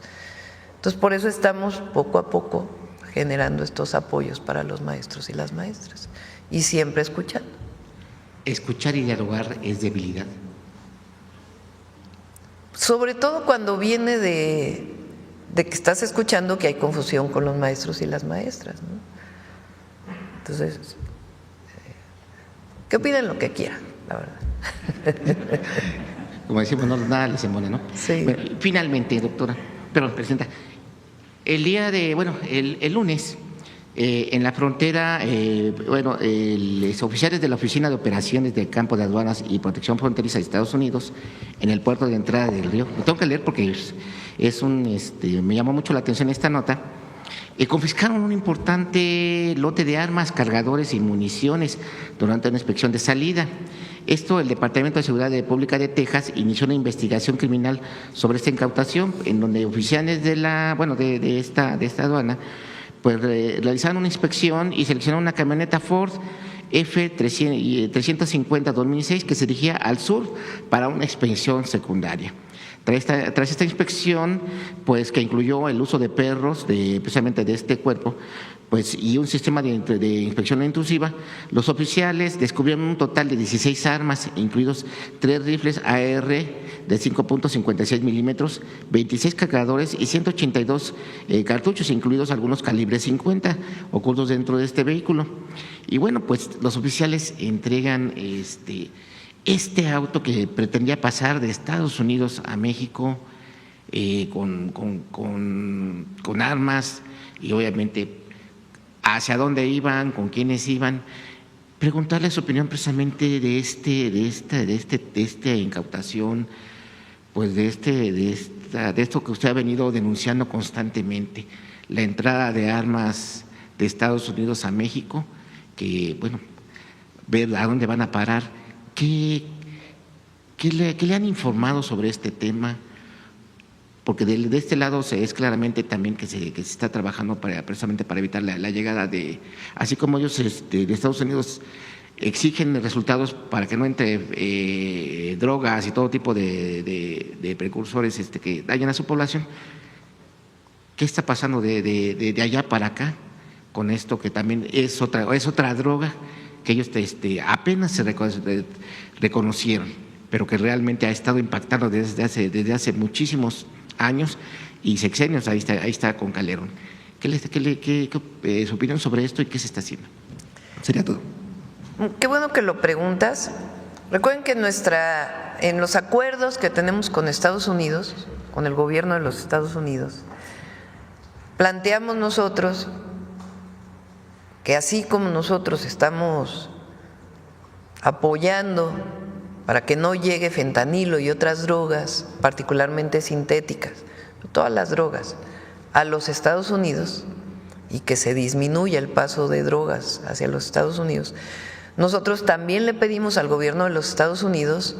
Entonces, por eso estamos poco a poco generando estos apoyos para los maestros y las maestras y siempre escuchando. ¿Escuchar y dialogar es debilidad? Sobre todo cuando viene de que estás escuchando que hay confusión con los maestros y las maestras, ¿no? Entonces, que opinen lo que quieran, la verdad. Como decimos, no, nada les embona, ¿no? Sí. Bueno, finalmente, doctora, perdón, presidenta, el lunes, en la frontera, los oficiales de la Oficina de Operaciones del Campo de Aduanas y Protección Fronteriza de Estados Unidos, en el puerto de entrada del río, lo tengo que leer porque me llamó mucho la atención esta nota, confiscaron un importante lote de armas, cargadores y municiones durante una inspección de salida. Esto, el Departamento de Seguridad Pública de Texas inició una investigación criminal sobre esta incautación, en donde oficiales de esta aduana pues realizaron una inspección y seleccionaron una camioneta Ford F-350 2006 que se dirigía al sur para una inspección secundaria. Tras esta inspección, pues que incluyó el uso de perros precisamente de este cuerpo, pues y un sistema de inspección no intrusiva, los oficiales descubrieron un total de 16 armas, incluidos 3 rifles AR de 5.56 milímetros, 26 cargadores y 182 cartuchos, incluidos algunos calibres 50 ocultos dentro de este vehículo. Y bueno, pues los oficiales entregan este auto que pretendía pasar de Estados Unidos a México con armas y obviamente hacia dónde iban, con quiénes iban. Preguntarle su opinión precisamente de esta incautación, pues de esto que usted ha venido denunciando constantemente, la entrada de armas de Estados Unidos a México, que bueno, ver a dónde van a parar. ¿Qué le han informado sobre este tema? Porque de este lado es claramente también que se está trabajando precisamente para evitar la llegada de, así como ellos de Estados Unidos exigen resultados para que no entre drogas y todo tipo de precursores que dañan a su población. ¿Qué está pasando de allá para acá con esto que también es otra droga que ellos apenas se reconocieron, pero que realmente ha estado impactando desde hace muchísimos años y sexenios? Ahí está con Calderón. ¿Qué su opinión sobre esto y qué se está haciendo? Sería todo. Qué bueno que lo preguntas. Recuerden que en los acuerdos que tenemos con Estados Unidos, con el gobierno de los Estados Unidos, planteamos nosotros que así como nosotros estamos apoyando para que no llegue fentanilo y otras drogas, particularmente sintéticas, todas las drogas, a los Estados Unidos y que se disminuya el paso de drogas hacia los Estados Unidos, nosotros también le pedimos al gobierno de los Estados Unidos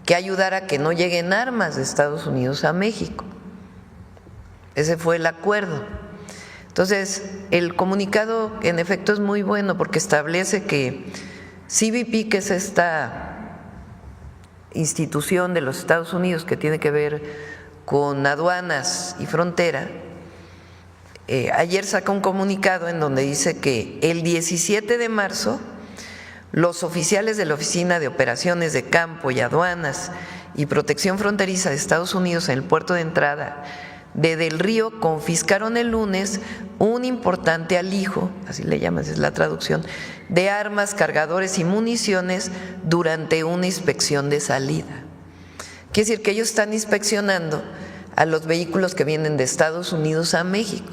que ayudara a que no lleguen armas de Estados Unidos a México. Ese fue el acuerdo. Entonces, el comunicado en efecto es muy bueno porque establece que CBP, que es esta institución de los Estados Unidos que tiene que ver con aduanas y frontera, ayer saca un comunicado en donde dice que el 17 de marzo los oficiales de la Oficina de Operaciones de Campo y Aduanas y Protección Fronteriza de Estados Unidos en el puerto de entrada de Del Río confiscaron el lunes un importante alijo, así le llaman, es la traducción, de armas, cargadores y municiones durante una inspección de salida. Quiere decir que ellos están inspeccionando a los vehículos que vienen de Estados Unidos a México.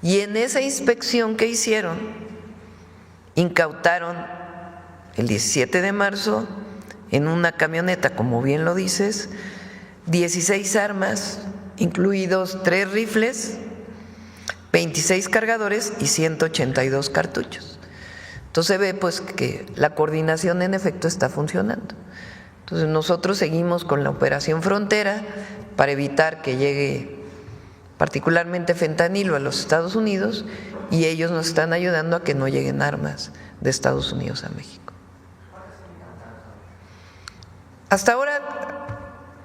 Y en esa inspección que hicieron, incautaron el 17 de marzo en una camioneta, como bien lo dices, 16 armas, incluidos 3 rifles, 26 cargadores y 182 cartuchos. Entonces se ve pues que la coordinación en efecto está funcionando. Entonces nosotros seguimos con la operación Frontera para evitar que llegue particularmente fentanilo a los Estados Unidos y ellos nos están ayudando a que no lleguen armas de Estados Unidos a México. Hasta ahora,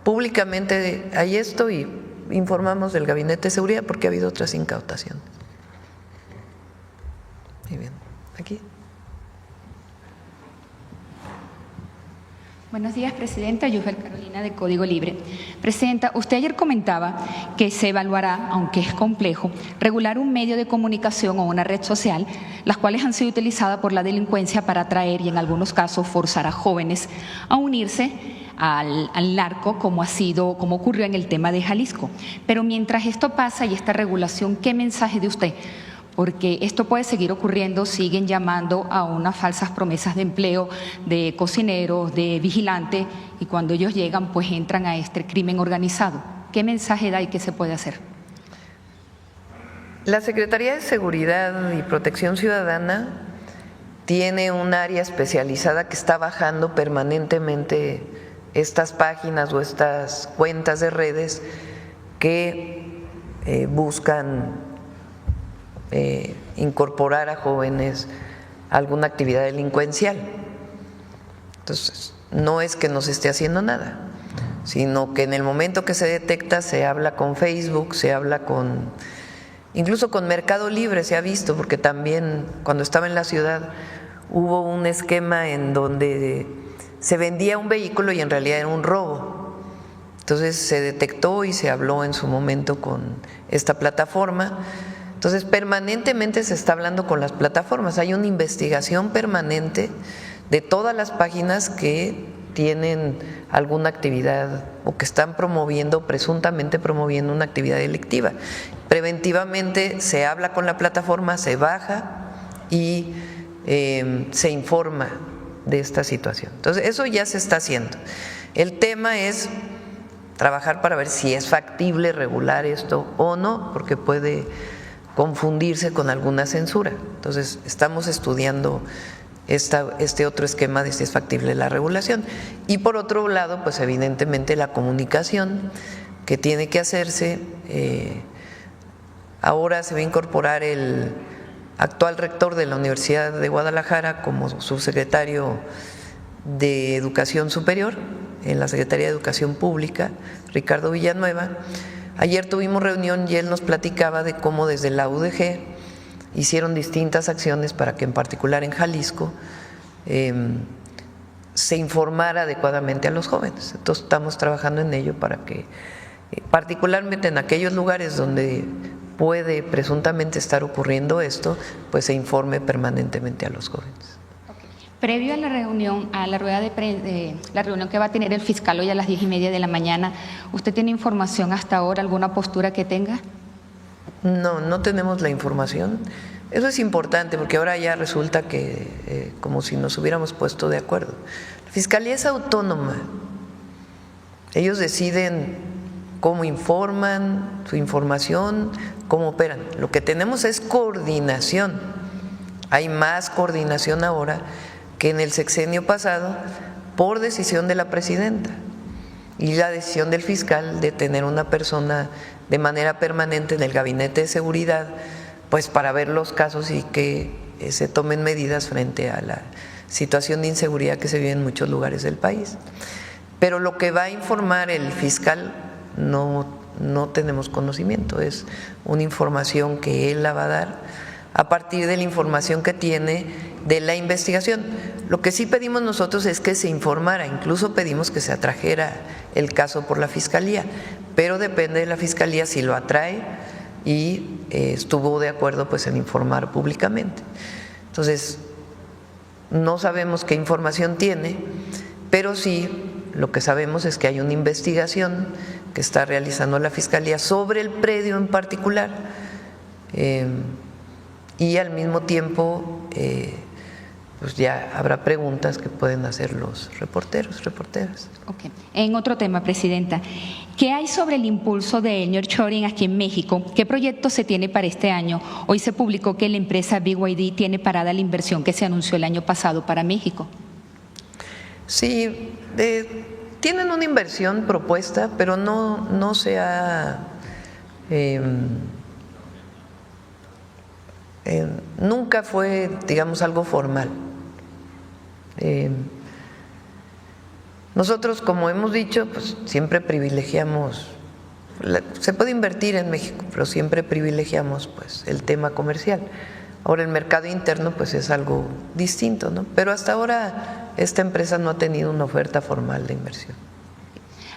públicamente hay esto y informamos del Gabinete de Seguridad porque ha habido otras incautaciones. Muy bien, aquí. Buenos días, Presidenta. Yufel Carolina, de Código Libre. Presidenta, usted ayer comentaba que se evaluará, aunque es complejo, regular un medio de comunicación o una red social, las cuales han sido utilizadas por la delincuencia para atraer y en algunos casos forzar a jóvenes a unirse al narco, como ocurrió en el tema de Jalisco. Pero mientras esto pasa y esta regulación, ¿qué mensaje de usted? Porque esto puede seguir ocurriendo, siguen llamando a unas falsas promesas de empleo de cocineros, de vigilantes, y cuando ellos llegan, pues entran a este crimen organizado. ¿Qué mensaje da y qué se puede hacer? La Secretaría de Seguridad y Protección Ciudadana tiene un área especializada que está bajando permanentemente estas páginas o estas cuentas de redes que buscan incorporar a jóvenes a alguna actividad delincuencial. Entonces, no es que no se esté haciendo nada, sino que en el momento que se detecta se habla con Facebook, se habla incluso con Mercado Libre, se ha visto, porque también cuando estaba en la ciudad hubo un esquema en donde se vendía un vehículo y en realidad era un robo. Entonces se detectó y se habló en su momento con esta plataforma. Entonces, permanentemente se está hablando con las plataformas. Hay una investigación permanente de todas las páginas que tienen alguna actividad o que están presuntamente promoviendo una actividad delictiva. Preventivamente se habla con la plataforma, se baja y se informa de esta situación. Entonces, eso ya se está haciendo. El tema es trabajar para ver si es factible regular esto o no, porque puede confundirse con alguna censura. Entonces, estamos estudiando este otro esquema de si es factible la regulación. Y por otro lado, pues evidentemente la comunicación que tiene que hacerse. Ahora se va a incorporar el actual rector de la Universidad de Guadalajara como subsecretario de Educación Superior en la Secretaría de Educación Pública, Ricardo Villanueva. Ayer tuvimos reunión y él nos platicaba de cómo desde la UDG hicieron distintas acciones para que en particular en Jalisco se informara adecuadamente a los jóvenes. Entonces estamos trabajando en ello para que particularmente en aquellos lugares donde puede presuntamente estar ocurriendo esto, pues se informe permanentemente a los jóvenes. Previo a la reunión, a la rueda de prensa, la reunión que va a tener el fiscal hoy a las 10:30 de la mañana, ¿usted tiene información hasta ahora, alguna postura que tenga? No, no tenemos la información. Eso es importante porque ahora ya resulta que como si nos hubiéramos puesto de acuerdo. La Fiscalía es autónoma. Ellos deciden cómo informan, su información, cómo operan. Lo que tenemos es coordinación. Hay más coordinación ahora que en el sexenio pasado por decisión de la presidenta y la decisión del fiscal de tener una persona de manera permanente en el Gabinete de Seguridad, pues para ver los casos y que se tomen medidas frente a la situación de inseguridad que se vive en muchos lugares del país. Pero lo que va a informar el fiscal no tenemos conocimiento, es una información que él la va a dar a partir de la información que tiene de la investigación. Lo que sí pedimos nosotros es que se informara, incluso pedimos que se atrajera el caso por la Fiscalía, pero depende de la Fiscalía si lo atrae y estuvo de acuerdo pues en informar públicamente. Entonces, no sabemos qué información tiene, pero sí lo que sabemos es que hay una investigación que está realizando la Fiscalía sobre el predio en particular y al mismo tiempo pues ya habrá preguntas que pueden hacer los reporteros, reporteras. Okay. En otro tema, Presidenta, ¿qué hay sobre el impulso de nearshoring aquí en México? ¿Qué proyecto se tiene para este año? Hoy se publicó que la empresa BYD tiene parada la inversión que se anunció el año pasado para México. Sí, tienen una inversión propuesta, pero no se ha… nunca fue, digamos, algo formal. Nosotros, como hemos dicho, pues siempre privilegiamos, se puede invertir en México, pero siempre privilegiamos pues el tema comercial. Ahora el mercado interno pues es algo distinto, ¿no? Pero hasta ahora esta empresa no ha tenido una oferta formal de inversión.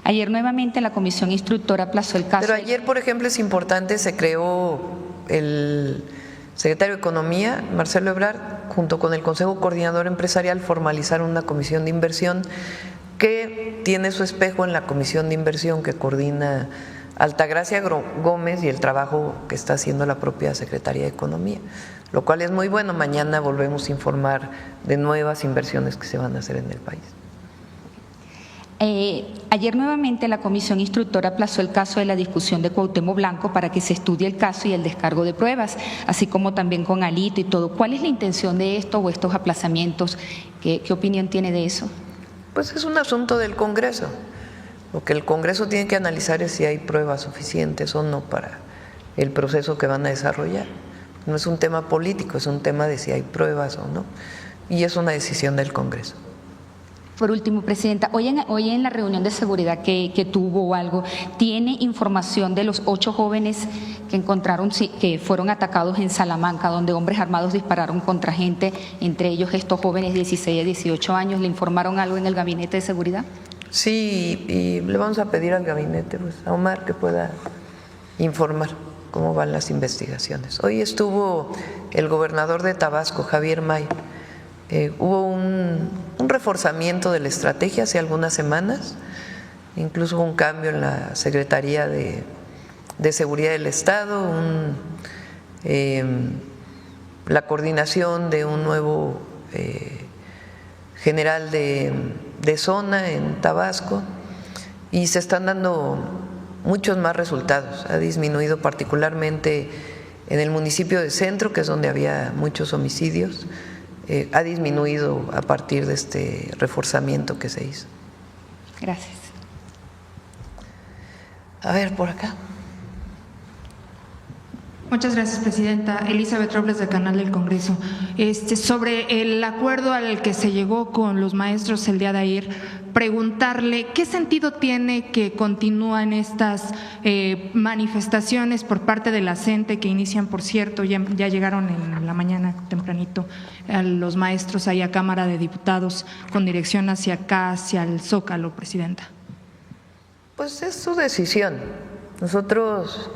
Ayer nuevamente la comisión instructora aplazó el caso. Pero ayer, por ejemplo, es importante, se creó el secretario de Economía, Marcelo Ebrard, junto con el Consejo Coordinador Empresarial, formalizaron una comisión de inversión que tiene su espejo en la comisión de inversión que coordina Altagracia Gómez y el trabajo que está haciendo la propia Secretaría de Economía, lo cual es muy bueno. Mañana volvemos a informar de nuevas inversiones que se van a hacer en el país. Ayer nuevamente la comisión instructora aplazó el caso de la discusión de Cuauhtémoc Blanco para que se estudie el caso y el descargo de pruebas, así como también con Alito y todo. ¿Cuál es la intención de esto o estos aplazamientos? ¿Qué opinión tiene de eso? Pues es un asunto del Congreso. Lo que el Congreso tiene que analizar es si hay pruebas suficientes o no para el proceso que van a desarrollar. No es un tema político, es un tema de si hay pruebas o no. Y es una decisión del Congreso. Por último, Presidenta, hoy en la reunión de seguridad que tuvo o algo, ¿tiene información de los 8 jóvenes que encontraron, que fueron atacados en Salamanca, donde hombres armados dispararon contra gente, entre ellos estos jóvenes 16 a 18 años? ¿Le informaron algo en el gabinete de seguridad? Sí, y le vamos a pedir al gabinete, pues, a Omar, que pueda informar cómo van las investigaciones. Hoy estuvo el gobernador de Tabasco, Javier May. Hubo un reforzamiento de la estrategia hace algunas semanas, incluso hubo un cambio en la Secretaría de Seguridad del Estado, la coordinación de un nuevo general de zona en Tabasco, y se están dando muchos más resultados. Ha disminuido particularmente en el municipio de Centro, que es donde había muchos homicidios. Ha disminuido a partir de este reforzamiento que se hizo. Gracias. A ver, por acá. Muchas gracias, Presidenta. Elizabeth Robles, del Canal del Congreso. Sobre el acuerdo al que se llegó con los maestros el día de ayer, preguntarle qué sentido tiene que continúen estas manifestaciones por parte de la CENTE, que inician, por cierto, ya llegaron en la mañana tempranito a los maestros ahí a Cámara de Diputados con dirección hacia acá, hacia el Zócalo, Presidenta. Pues es su decisión. Nosotros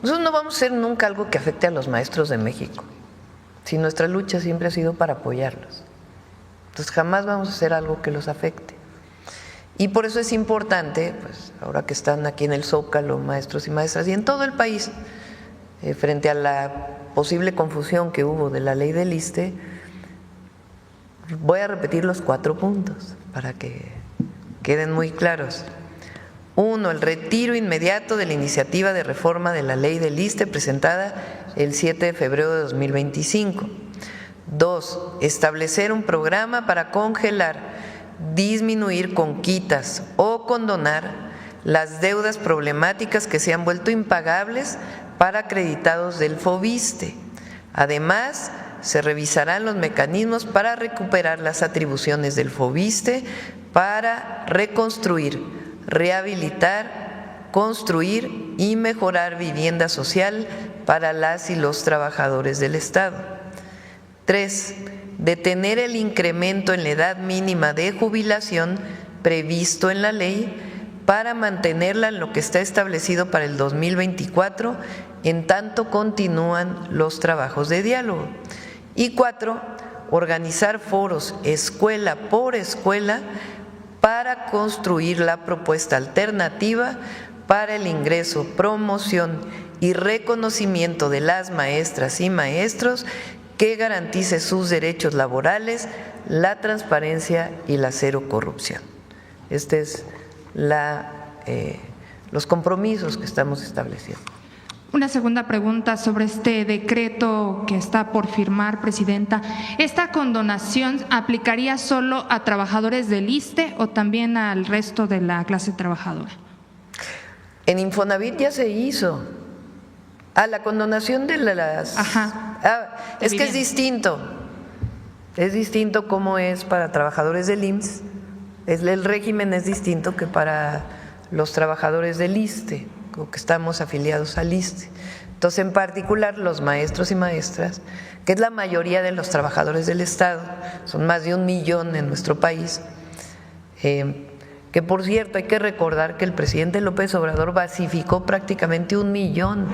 no vamos a hacer nunca algo que afecte a los maestros de México. Si nuestra lucha siempre ha sido para apoyarlos, entonces jamás vamos a hacer algo que los afecte. Y por eso es importante, pues ahora que están aquí en el Zócalo maestros y maestras y en todo el país, frente a la posible confusión que hubo de la ley del ISSSTE, voy a repetir los 4 puntos para que queden muy claros. 1. El retiro inmediato de la iniciativa de reforma de la ley del ISSSTE presentada el 7 de febrero de 2025. 2. Establecer un programa para congelar, disminuir con quitas o condonar las deudas problemáticas que se han vuelto impagables para acreditados del FOBISSSTE. Además, se revisarán los mecanismos para recuperar las atribuciones del FOBISSSTE para reconstruir, rehabilitar, construir y mejorar vivienda social para las y los trabajadores del Estado. 3. Detener el incremento en la edad mínima de jubilación previsto en la ley para mantenerla en lo que está establecido para el 2024, en tanto continúan los trabajos de diálogo. Y 4. Organizar foros escuela por escuela para construir la propuesta alternativa para el ingreso, promoción y reconocimiento de las maestras y maestros que garantice sus derechos laborales, la transparencia y la cero corrupción. Este es los compromisos que estamos estableciendo. Una segunda pregunta sobre este decreto que está por firmar, Presidenta. ¿Esta condonación aplicaría solo a trabajadores del ISSSTE o también al resto de la clase trabajadora? En Infonavit ya se hizo. La condonación de las… Ajá. Es que es distinto. Es distinto como es para trabajadores del IMSS, el régimen es distinto que para los trabajadores del ISSSTE, o que estamos afiliados al ISSSTE. Entonces, en particular, los maestros y maestras, que es la mayoría de los trabajadores del Estado, son más de 1 millón en nuestro país, que por cierto hay que recordar que el presidente López Obrador basificó prácticamente 1 millón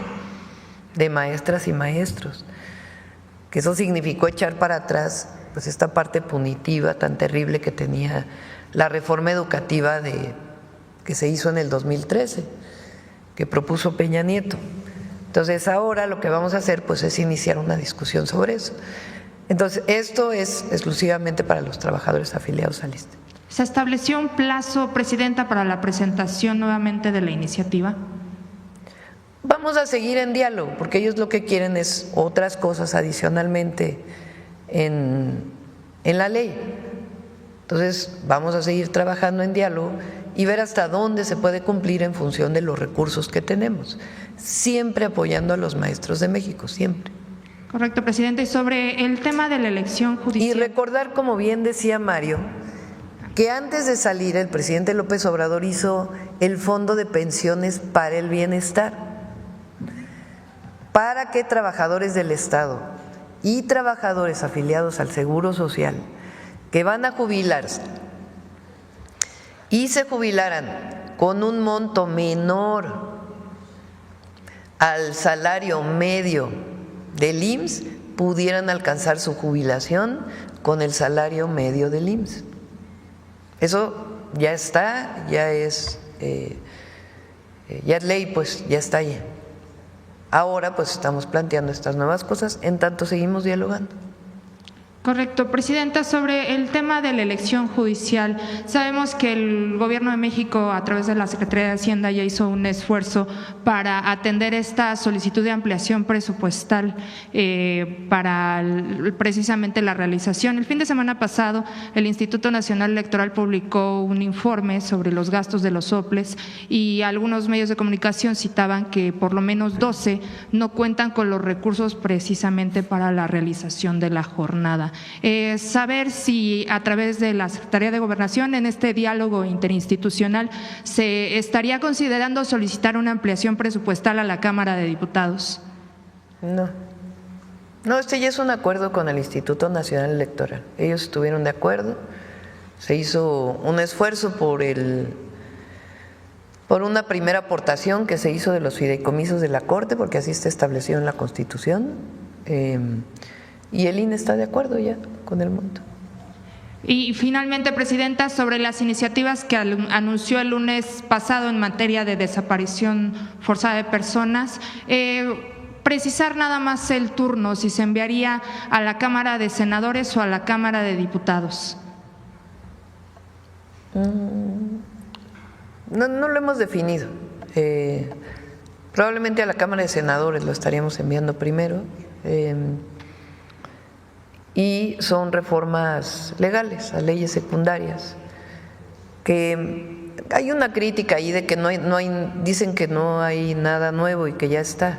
de maestras y maestros, que eso significó echar para atrás pues esta parte punitiva tan terrible que tenía la reforma educativa que se hizo en el 2013, que propuso Peña Nieto. Entonces ahora lo que vamos a hacer pues es iniciar una discusión sobre eso. Entonces esto es exclusivamente para los trabajadores afiliados al ISSSTE. ¿Se estableció un plazo, presidenta, para la presentación nuevamente de la iniciativa? Vamos a seguir en diálogo, porque ellos lo que quieren es otras cosas adicionalmente en la ley. Entonces vamos a seguir trabajando en diálogo y ver hasta dónde se puede cumplir en función de los recursos que tenemos, siempre apoyando a los maestros de México, siempre. Correcto, presidente. Y sobre el tema de la elección judicial. Y recordar, como bien decía Mario, que antes de salir el presidente López Obrador hizo el Fondo de Pensiones para el Bienestar, para que trabajadores del Estado y trabajadores afiliados al Seguro Social que van a jubilarse y se jubilaran con un monto menor al salario medio del IMSS, pudieran alcanzar su jubilación con el salario medio del IMSS. Eso ya está, ya es ley, pues ya está ahí. Ahora pues estamos planteando estas nuevas cosas, en tanto seguimos dialogando. Correcto. Presidenta, sobre el tema de la elección judicial, sabemos que el Gobierno de México, a través de la Secretaría de Hacienda, ya hizo un esfuerzo para atender esta solicitud de ampliación presupuestal para precisamente la realización. El fin de semana pasado, el Instituto Nacional Electoral publicó un informe sobre los gastos de los soples y algunos medios de comunicación citaban que por lo menos 12 no cuentan con los recursos precisamente para la realización de la jornada. Saber si a través de la Secretaría de Gobernación, en este diálogo interinstitucional, se estaría considerando solicitar una ampliación presupuestal a la Cámara de Diputados. No, este ya es un acuerdo con el Instituto Nacional Electoral. Ellos estuvieron de acuerdo, se hizo un esfuerzo por una primera aportación que se hizo de los fideicomisos de la Corte, porque así está establecido en la Constitución. Y el INE está de acuerdo ya con el monto. Y finalmente, presidenta, sobre las iniciativas que anunció el lunes pasado en materia de desaparición forzada de personas, precisar nada más el turno, si se enviaría a la Cámara de Senadores o a la Cámara de Diputados. No lo hemos definido. Probablemente a la Cámara de Senadores lo estaríamos enviando primero. Y son reformas legales a leyes secundarias, que hay una crítica ahí de que dicen que no hay nada nuevo y que ya está.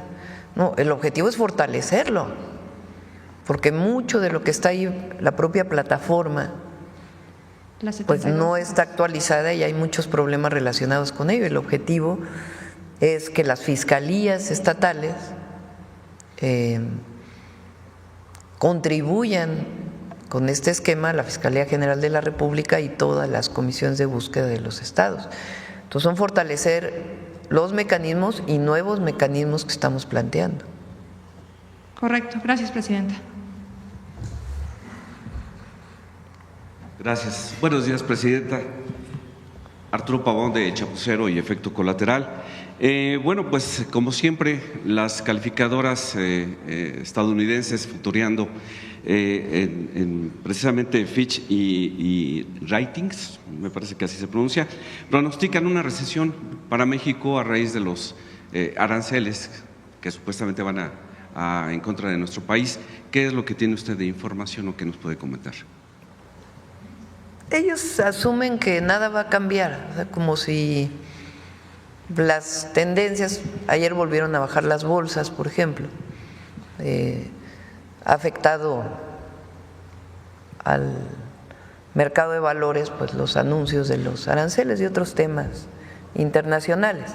No, el objetivo es fortalecerlo, porque mucho de lo que está ahí, la propia plataforma, pues no está actualizada y hay muchos problemas relacionados con ello. El objetivo es que las fiscalías estatales contribuyan con este esquema a la Fiscalía General de la República y todas las comisiones de búsqueda de los estados. Entonces son fortalecer los mecanismos y nuevos mecanismos que estamos planteando. Correcto. Gracias, presidenta. Gracias. Buenos días, presidenta. Arturo Pavón, de Chapucero y Efecto Colateral. Bueno, pues como siempre, las calificadoras estadounidenses, futureando precisamente Fitch y Ratings, me parece que así se pronuncia, pronostican una recesión para México a raíz de los aranceles que supuestamente van en contra de nuestro país. ¿Qué es lo que tiene usted de información o qué nos puede comentar? Ellos asumen que nada va a cambiar, o sea, como si las tendencias, ayer volvieron a bajar las bolsas, por ejemplo, ha afectado al mercado de valores pues los anuncios de los aranceles y otros temas internacionales.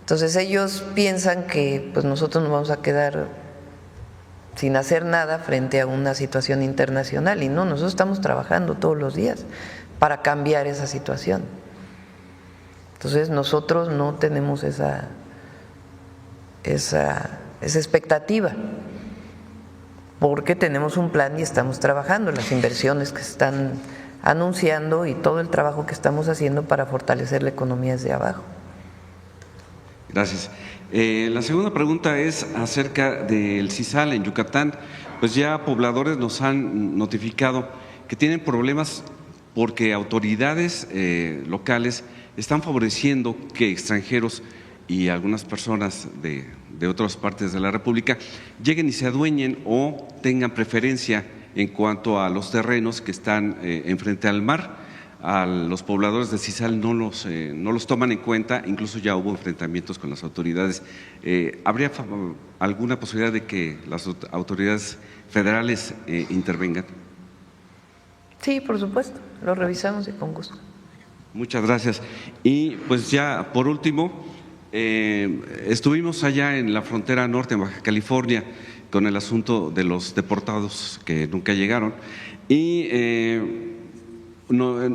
Entonces ellos piensan que pues nosotros nos vamos a quedar sin hacer nada frente a una situación internacional, y no, nosotros estamos trabajando todos los días para cambiar esa situación. Entonces nosotros no tenemos esa expectativa, porque tenemos un plan y estamos trabajando, las inversiones que se están anunciando y todo el trabajo que estamos haciendo para fortalecer la economía desde abajo. Gracias. La segunda pregunta es acerca del Sisal en Yucatán. Pues ya pobladores nos han notificado que tienen problemas porque autoridades locales están favoreciendo que extranjeros y algunas personas de otras partes de la República lleguen y se adueñen o tengan preferencia en cuanto a los terrenos que están enfrente al mar. A los pobladores de Sisal no los toman en cuenta, incluso ya hubo enfrentamientos con las autoridades. ¿Habría alguna posibilidad de que las autoridades federales intervengan? Sí, por supuesto, lo revisamos y con gusto. Muchas gracias. Y pues ya por último, estuvimos allá en la frontera norte, en Baja California, con el asunto de los deportados que nunca llegaron, y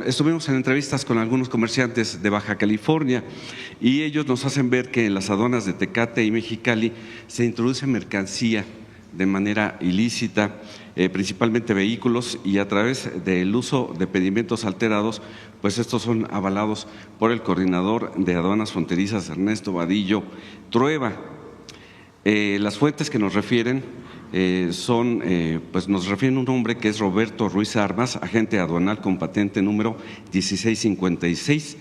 estuvimos en entrevistas con algunos comerciantes de Baja California, y ellos nos hacen ver que en las aduanas de Tecate y Mexicali se introduce mercancía de manera ilícita, principalmente vehículos, y a través del uso de pedimentos alterados, pues estos son avalados por el coordinador de aduanas fronterizas, Ernesto Vadillo Trueba. Las fuentes que nos refieren pues nos refieren a un hombre que es Roberto Ruiz Armas, agente aduanal con patente número 1656,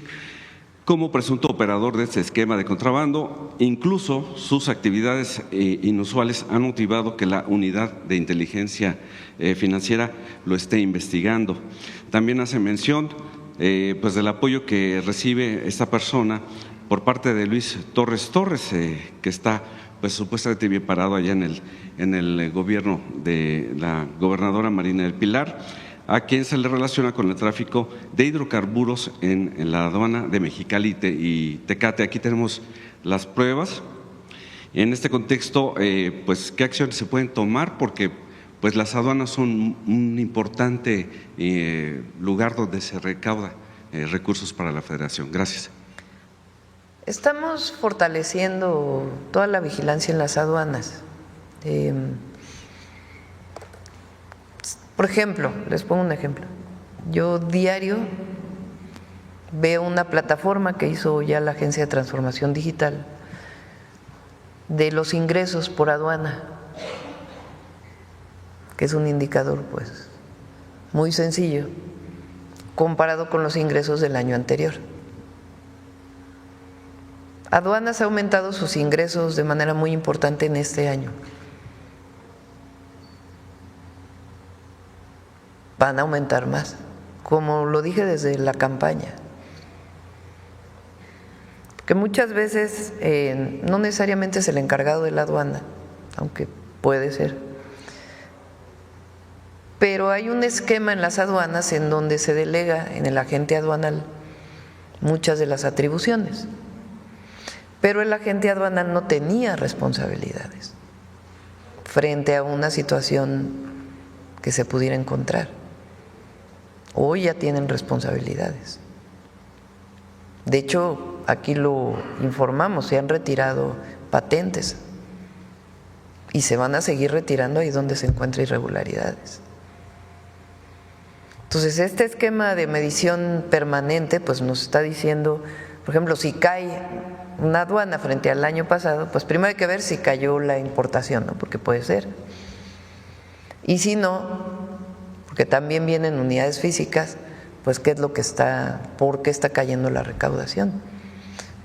como presunto operador de este esquema de contrabando. Incluso sus actividades inusuales han motivado que la unidad de inteligencia financiera lo esté investigando. También hace mención pues del apoyo que recibe esta persona por parte de Luis Torres, que está pues supuestamente bien parado allá en el gobierno de la gobernadora Marina del Pilar, a quien se le relaciona con el tráfico de hidrocarburos en la aduana de Mexicali y Tecate. Aquí tenemos las pruebas. En este contexto, pues qué acciones se pueden tomar, porque pues las aduanas son un importante lugar donde se recauda recursos para la Federación. Gracias. Estamos fortaleciendo toda la vigilancia en las aduanas. Por ejemplo, les pongo un ejemplo. Yo diario veo una plataforma que hizo ya la Agencia de Transformación Digital de los ingresos por aduana, que es un indicador pues muy sencillo comparado con los ingresos del año anterior. Aduanas ha aumentado sus ingresos de manera muy importante en este año. Van a aumentar más, como lo dije desde la campaña. Que muchas veces no necesariamente es el encargado de la aduana, aunque puede ser. Pero hay un esquema en las aduanas en donde se delega en el agente aduanal muchas de las atribuciones. Pero el agente aduanal no tenía responsabilidades frente a una situación que se pudiera encontrar. Hoy ya tienen responsabilidades. De hecho, aquí lo informamos, se han retirado patentes y se van a seguir retirando ahí donde se encuentran irregularidades. Entonces, este esquema de medición permanente pues nos está diciendo, por ejemplo, si cae una aduana frente al año pasado, pues primero hay que ver si cayó la importación, ¿no? Porque puede ser. Y si no, porque también vienen unidades físicas, pues qué es lo que está, por qué está cayendo la recaudación.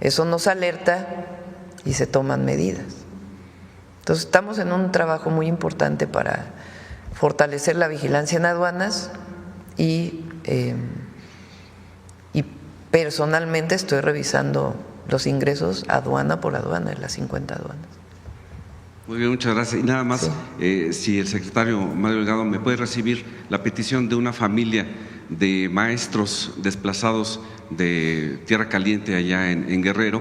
Eso nos alerta y se toman medidas. Entonces estamos en un trabajo muy importante para fortalecer la vigilancia en aduanas y personalmente estoy revisando los ingresos aduana por aduana de las 50 aduanas. Muy bien, muchas gracias. Y nada más, si el secretario Mario Delgado me puede recibir la petición de una familia de maestros desplazados de Tierra Caliente allá en Guerrero,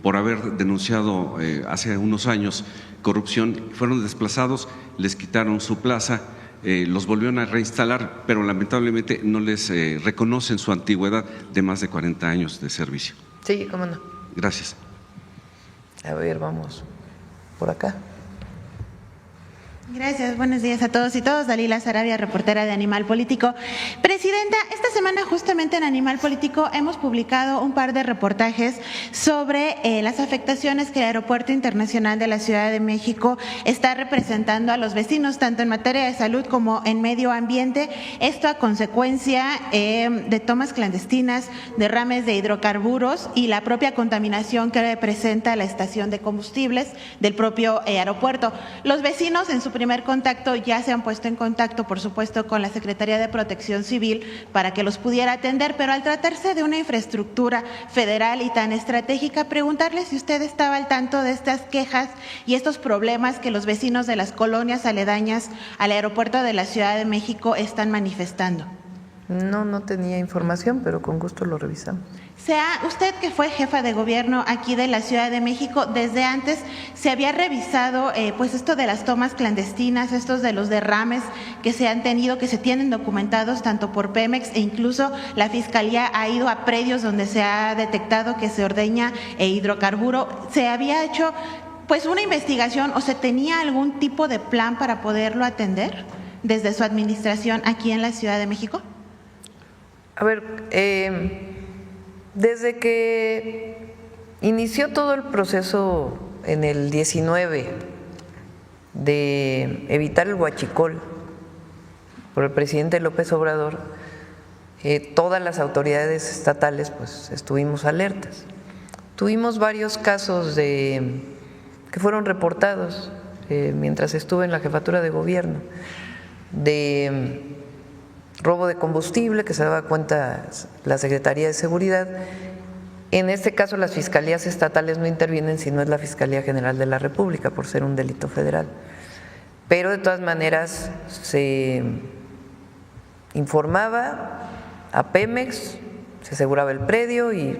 por haber denunciado hace unos años corrupción, fueron desplazados, les quitaron su plaza, los volvieron a reinstalar, pero lamentablemente no les reconocen su antigüedad de más de 40 años de servicio. Sí, cómo no. Gracias. A ver, vamos por acá. Gracias, buenos días a todos y todas. Dalila Sarabia, reportera de Animal Político. Presidenta, esta semana justamente en Animal Político hemos publicado un par de reportajes sobre las afectaciones que el Aeropuerto Internacional de la Ciudad de México está representando a los vecinos, tanto en materia de salud como en medio ambiente. Esto a consecuencia de tomas clandestinas, derrames de hidrocarburos y la propia contaminación que representa la estación de combustibles del propio aeropuerto. Los vecinos en su primer contacto ya se han puesto en contacto, por supuesto, con la Secretaría de Protección Civil para que los pudiera atender, pero al tratarse de una infraestructura federal y tan estratégica, preguntarle si usted estaba al tanto de estas quejas y estos problemas que los vecinos de las colonias aledañas al aeropuerto de la Ciudad de México están manifestando. No tenía información, pero con gusto lo revisamos. Usted que fue jefa de gobierno aquí de la Ciudad de México, desde antes se había revisado pues esto de las tomas clandestinas, estos de los derrames que se han tenido, que se tienen documentados tanto por Pemex e incluso la Fiscalía ha ido a predios donde se ha detectado que se ordeña hidrocarburo. ¿Se había hecho pues una investigación o se tenía algún tipo de plan para poderlo atender desde su administración aquí en la Ciudad de México? A ver, desde que inició todo el proceso en el 19 de evitar el huachicol por el presidente López Obrador, todas las autoridades estatales pues estuvimos alertas. Tuvimos varios casos que fueron reportados mientras estuve en la jefatura de gobierno, de robo de combustible que se daba cuenta la Secretaría de Seguridad. En este caso las fiscalías estatales no intervienen, sino es la Fiscalía General de la República por ser un delito federal. Pero de todas maneras se informaba a Pemex, se aseguraba el predio y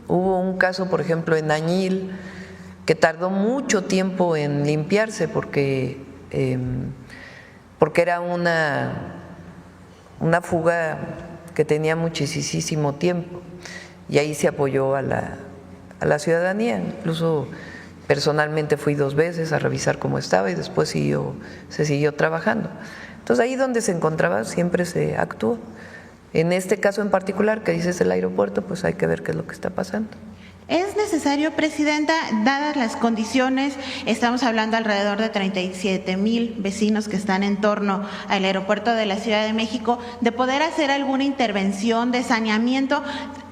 hubo un caso, por ejemplo, en Añil que tardó mucho tiempo en limpiarse porque era una fuga que tenía muchísimo tiempo y ahí se apoyó a la ciudadanía. Incluso personalmente fui 2 veces a revisar cómo estaba y después se siguió trabajando. Entonces ahí donde se encontraba siempre se actuó. En este caso en particular que dices el aeropuerto, pues hay que ver qué es lo que está pasando. ¿Es necesario, Presidenta, dadas las condiciones, estamos hablando alrededor de 37,000 vecinos que están en torno al aeropuerto de la Ciudad de México, de poder hacer alguna intervención de saneamiento,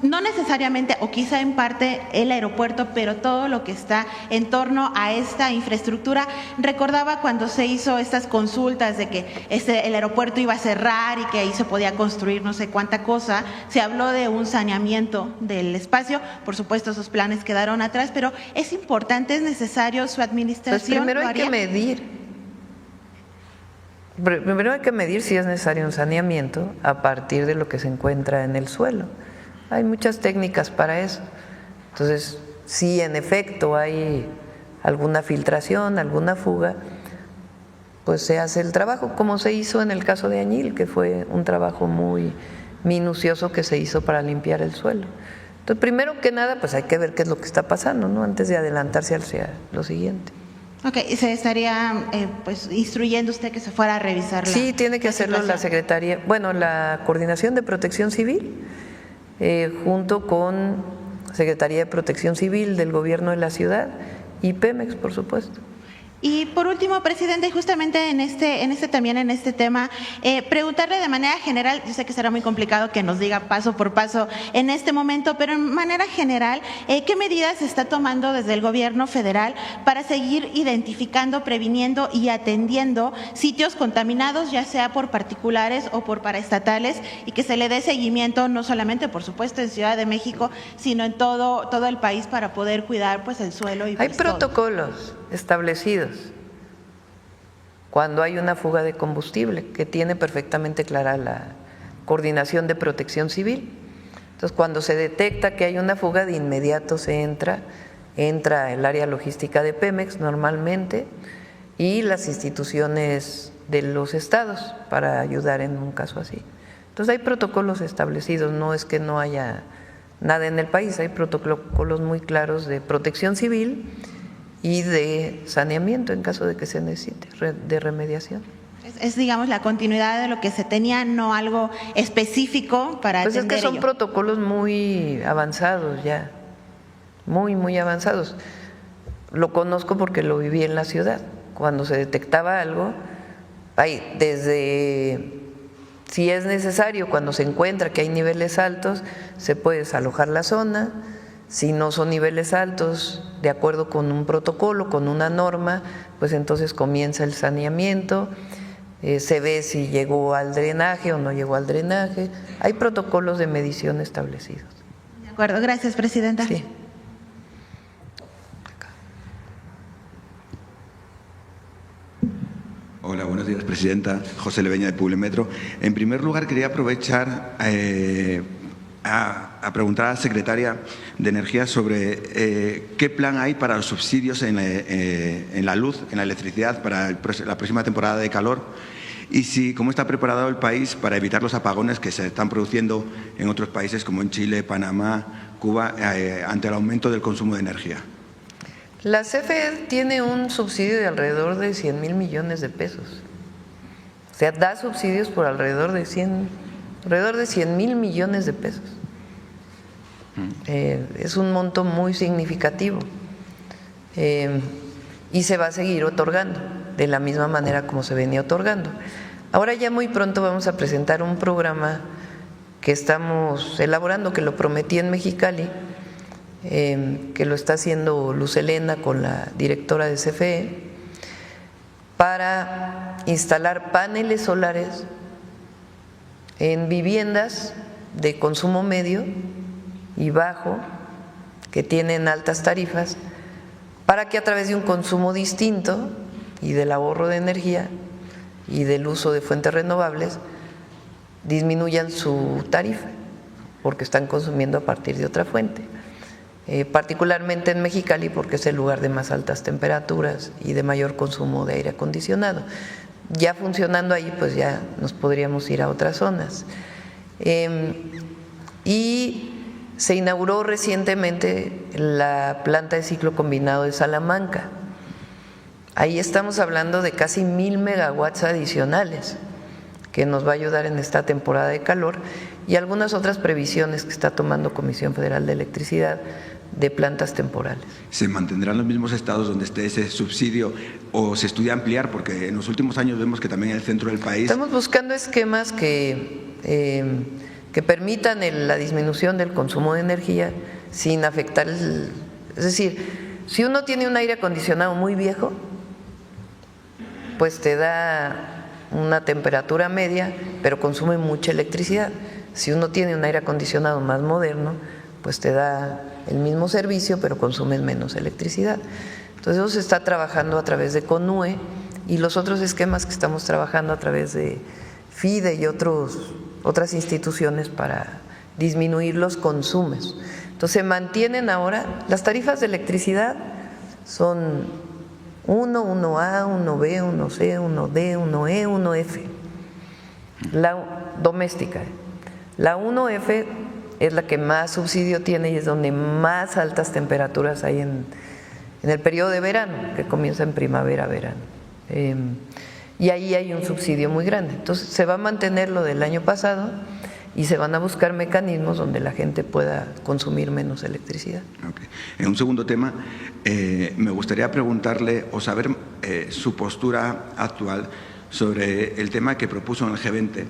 no necesariamente o quizá en parte el aeropuerto, pero todo lo que está en torno a esta infraestructura? Recordaba cuando se hizo estas consultas de que el aeropuerto iba a cerrar y que ahí se podía construir no sé cuánta cosa, se habló de un saneamiento del espacio, por supuesto esos planes quedaron atrás, pero es importante, es necesario, su administración. Pues primero hay que medir si es necesario un saneamiento a partir de lo que se encuentra en el suelo. Hay muchas técnicas para eso. Entonces, si en efecto hay alguna filtración, alguna fuga, pues se hace el trabajo, como se hizo en el caso de Añil, que fue un trabajo muy minucioso que se hizo para limpiar el suelo. Entonces, primero que nada, pues hay que ver qué es lo que está pasando, ¿no? Antes de adelantarse hacia lo siguiente. Ok, ¿se estaría pues instruyendo usted que se fuera a revisar Sí, tiene que hacerlo la Secretaría, la Coordinación de Protección Civil, junto con Secretaría de Protección Civil del Gobierno de la Ciudad y Pemex, por supuesto. Y por último, Presidente, justamente en este tema, preguntarle de manera general, yo sé que será muy complicado que nos diga paso por paso en este momento, pero en manera general, ¿qué medidas se está tomando desde el gobierno federal para seguir identificando, previniendo y atendiendo sitios contaminados, ya sea por particulares o por paraestatales, y que se le dé seguimiento no solamente, por supuesto, en Ciudad de México, sino en todo el país para poder cuidar pues el suelo y hay protocolos. establecidos cuando hay una fuga de combustible, que tiene perfectamente clara la Coordinación de Protección Civil. Entonces, cuando se detecta que hay una fuga, de inmediato se entra el área logística de Pemex normalmente y las instituciones de los estados para ayudar en un caso así. Entonces, hay protocolos establecidos, no es que no haya nada en el país, hay protocolos muy claros de protección civil y de saneamiento en caso de que se necesite, de remediación. Es, digamos, la continuidad de lo que se tenía, no algo específico para pues atender. Es que son protocolos muy avanzados ya, muy avanzados. Lo conozco porque lo viví en la ciudad. Cuando se detectaba algo, desde, si es necesario, cuando se encuentra que hay niveles altos, se puede desalojar la zona. Si no son niveles altos, de acuerdo con un protocolo, con una norma, pues entonces comienza el saneamiento, se ve si llegó al drenaje o no llegó al drenaje. Hay protocolos de medición establecidos. De acuerdo, gracias, presidenta. Sí. Hola, buenos días, presidenta. José Leveña, de Publimetro. En primer lugar, quería aprovechar a preguntar a la secretaria de Energía sobre qué plan hay para los subsidios en la luz, en la electricidad, para la próxima temporada de calor, y cómo está preparado el país para evitar los apagones que se están produciendo en otros países como en Chile, Panamá, Cuba, ante el aumento del consumo de energía. La CFE tiene un subsidio de alrededor de 100,000 millones de pesos. O sea, da subsidios por alrededor de 100,000 millones de pesos. Es un monto muy significativo y se va a seguir otorgando de la misma manera como se venía otorgando. Ahora ya muy pronto vamos a presentar un programa que estamos elaborando, que lo prometí en Mexicali, que lo está haciendo Luz Helena con la directora de CFE, para instalar paneles solares en viviendas de consumo medio y bajo que tienen altas tarifas, para que a través de un consumo distinto y del ahorro de energía y del uso de fuentes renovables disminuyan su tarifa, porque están consumiendo a partir de otra fuente. Particularmente en Mexicali, porque es el lugar de más altas temperaturas y de mayor consumo de aire acondicionado. Ya funcionando ahí, pues ya nos podríamos ir a otras zonas. Y se inauguró recientemente la planta de ciclo combinado de Salamanca. Ahí estamos hablando de casi 1,000 megawatts adicionales que nos va a ayudar en esta temporada de calor, y algunas otras previsiones que está tomando Comisión Federal de Electricidad de plantas temporales. ¿Se mantendrán los mismos estados donde esté ese subsidio o se estudia ampliar? Porque en los últimos años vemos que también en el centro del país… Estamos buscando esquemas que permitan la disminución del consumo de energía sin afectar es decir, si uno tiene un aire acondicionado muy viejo, pues te da una temperatura media, pero consume mucha electricidad. Si uno tiene un aire acondicionado más moderno, pues te da el mismo servicio, pero consume menos electricidad. Entonces eso se está trabajando a través de CONUE, y los otros esquemas que estamos trabajando a través de FIDE y otras instituciones para disminuir los consumos. Entonces se mantienen ahora, las tarifas de electricidad son 1, 1A, 1B, 1C, 1D, 1E, 1F, la doméstica. La 1F es la que más subsidio tiene y es donde más altas temperaturas hay en el periodo de verano, que comienza en primavera-verano. Y ahí hay un subsidio muy grande. Entonces se va a mantener lo del año pasado y se van a buscar mecanismos donde la gente pueda consumir menos electricidad. Okay. En un segundo tema, me gustaría preguntarle o saber su postura actual sobre el tema que propuso en el G20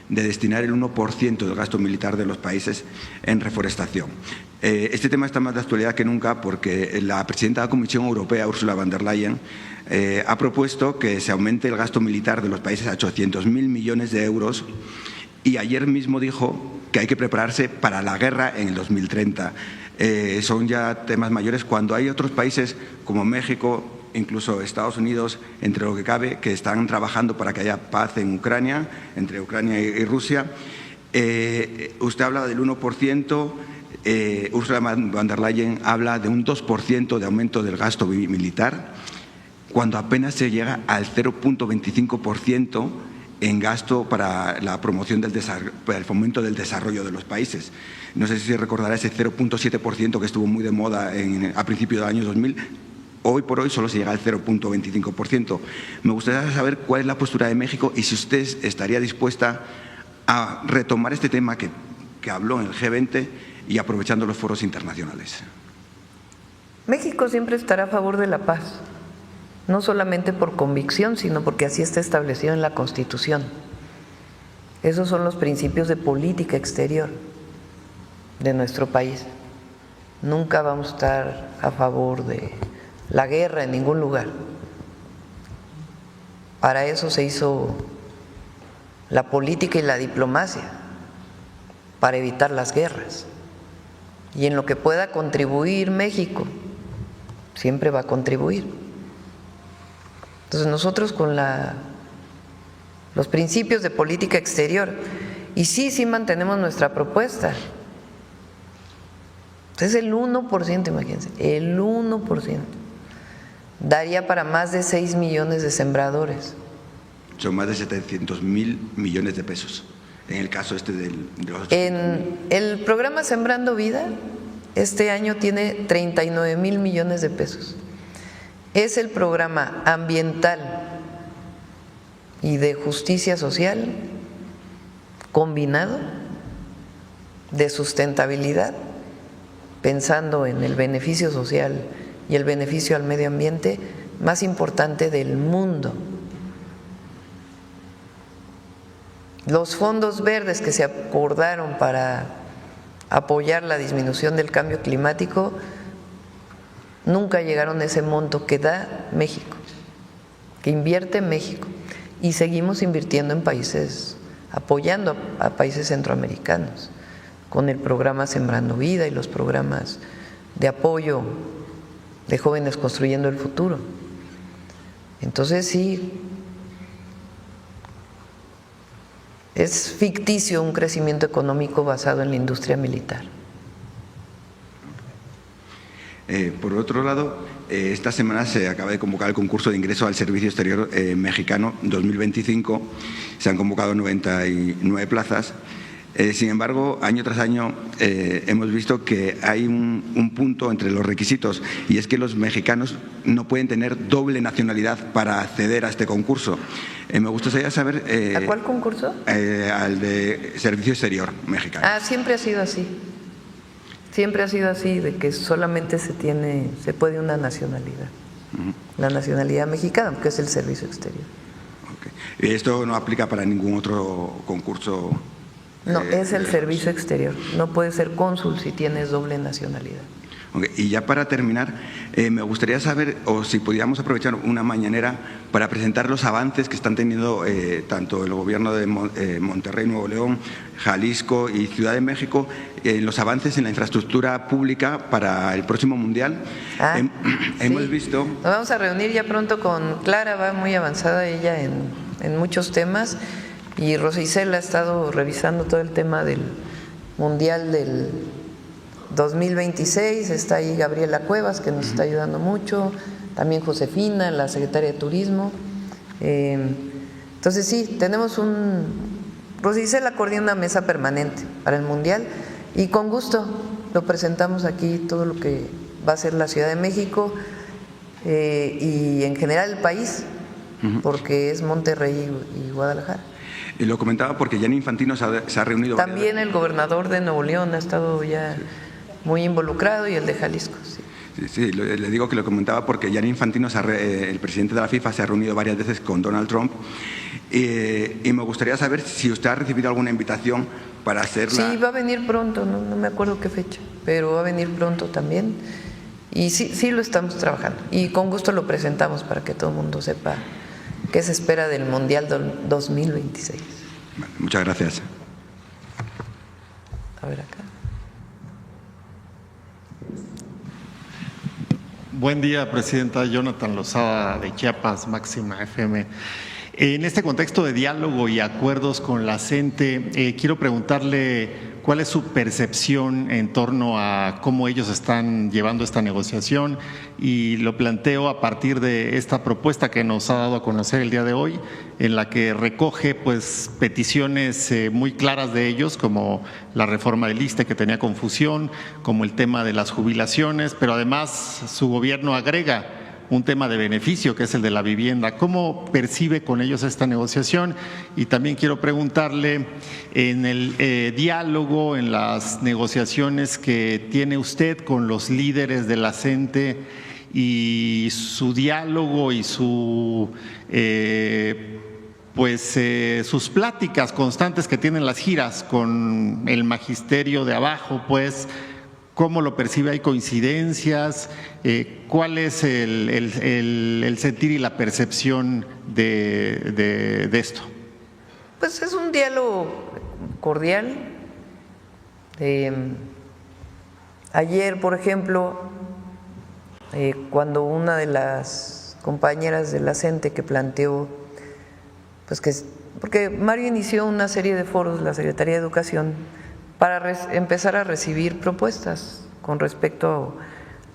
de destinar el 1% del gasto militar de los países en reforestación. Este tema está más de actualidad que nunca porque la presidenta de la Comisión Europea, Ursula von der Leyen, ha propuesto que se aumente el gasto militar de los países a 800.000 millones de euros, y ayer mismo dijo que hay que prepararse para la guerra en el 2030. Son ya temas mayores cuando hay otros países como México, incluso Estados Unidos, entre lo que cabe, que están trabajando para que haya paz en Ucrania, entre Ucrania y Rusia. Usted habla del 1%, Ursula von der Leyen habla de un 2% de aumento del gasto militar, cuando apenas se llega al 0,25% en gasto para la promoción para el fomento del desarrollo de los países. No sé si recordará ese 0,7% que estuvo muy de moda a principios del año 2000. Hoy por hoy solo se llega al 0,25%. Me gustaría saber cuál es la postura de México y si usted estaría dispuesta a retomar este tema que habló en el G20 y aprovechando los foros internacionales. México siempre estará a favor de la paz, no solamente por convicción, sino porque así está establecido en la Constitución. Esos son los principios de política exterior de nuestro país. Nunca vamos a estar a favor de la guerra en ningún lugar. Para eso se hizo la política y la diplomacia, para evitar las guerras. Y en lo que pueda contribuir México, siempre va a contribuir. Entonces nosotros con los principios de política exterior, y sí mantenemos nuestra propuesta. Es el 1%, imagínense, el 1%. Daría para más de 6 millones de sembradores. Son más de 700.000 millones de pesos. En el caso de los… En el programa Sembrando Vida, este año tiene 39,000 millones de pesos. Es el programa ambiental y de justicia social combinado, de sustentabilidad, pensando en el beneficio social y el beneficio al medio ambiente más importante del mundo. Los fondos verdes que se acordaron para apoyar la disminución del cambio climático nunca llegaron a ese monto que da México, que invierte México, y seguimos invirtiendo en países, apoyando a países centroamericanos con el programa Sembrando Vida y los programas de apoyo de jóvenes construyendo el futuro. Entonces sí, es ficticio un crecimiento económico basado en la industria militar. Por otro lado, esta semana se acaba de convocar el concurso de ingreso al Servicio Exterior Mexicano 2025. Se han convocado 99 plazas. Sin embargo, año tras año hemos visto que hay un punto entre los requisitos, y es que los mexicanos no pueden tener doble nacionalidad para acceder a este concurso. Me gustaría saber… ¿A cuál concurso? Al de Servicio Exterior Mexicano. Siempre ha sido así. Siempre ha sido así, de que solamente se puede una nacionalidad. La nacionalidad mexicana, que es el servicio exterior. Okay. ¿Esto no aplica para ningún otro concurso? No, es el servicio exterior. No puedes ser cónsul si tienes doble nacionalidad. Okay. Y ya para terminar, me gustaría saber, o si pudiéramos aprovechar una mañanera para presentar los avances que están teniendo tanto el gobierno de Monterrey, Nuevo León, Jalisco y Ciudad de México, los avances en la infraestructura pública para el próximo Mundial. Hemos visto… Nos vamos a reunir ya pronto con Clara, va muy avanzada ella en muchos temas, y Rosa Isela ha estado revisando todo el tema del Mundial del 2026, está ahí Gabriela Cuevas, que nos está ayudando mucho, también Josefina, la secretaria de Turismo. Entonces sí, tenemos Rosa Isela coordina una mesa permanente para el Mundial, y con gusto lo presentamos aquí, todo lo que va a ser la Ciudad de México y en general el país, porque es Monterrey y Guadalajara. Y lo comentaba porque Gianni Infantino se ha reunido… También el gobernador de Nuevo León ha estado ya muy involucrado, y el de Jalisco. Sí, le digo que lo comentaba porque Gianni Infantino, el presidente de la FIFA, se ha reunido varias veces con Donald Trump, y me gustaría saber si usted ha recibido alguna invitación para hacerla. Sí, va a venir pronto, no me acuerdo qué fecha, pero va a venir pronto también, y sí lo estamos trabajando, y con gusto lo presentamos para que todo el mundo sepa qué se espera del Mundial 2026. Bueno, muchas gracias. A ver acá. Buen día, Presidenta. Jonathan Lozada, de Chiapas, Máxima FM. En este contexto de diálogo y acuerdos con la CENTE, quiero preguntarle cuál es su percepción en torno a cómo ellos están llevando esta negociación, y lo planteo a partir de esta propuesta que nos ha dado a conocer el día de hoy, en la que recoge pues peticiones muy claras de ellos, como la reforma del ISSSTE, que tenía confusión, como el tema de las jubilaciones, pero además su gobierno agrega un tema de beneficio, que es el de la vivienda. ¿Cómo percibe con ellos esta negociación? Y también quiero preguntarle, en el diálogo, en las negociaciones que tiene usted con los líderes de la CENTE, y su diálogo y sus pláticas constantes que tienen las giras con el magisterio de abajo, pues, ¿cómo lo percibe? ¿Hay coincidencias? ¿Cuál es el sentir y la percepción de esto? Pues es un diálogo cordial. Ayer, por ejemplo, cuando una de las compañeras de la CENTE que planteó, pues porque Mario inició una serie de foros, la Secretaría de Educación, para empezar a recibir propuestas con respecto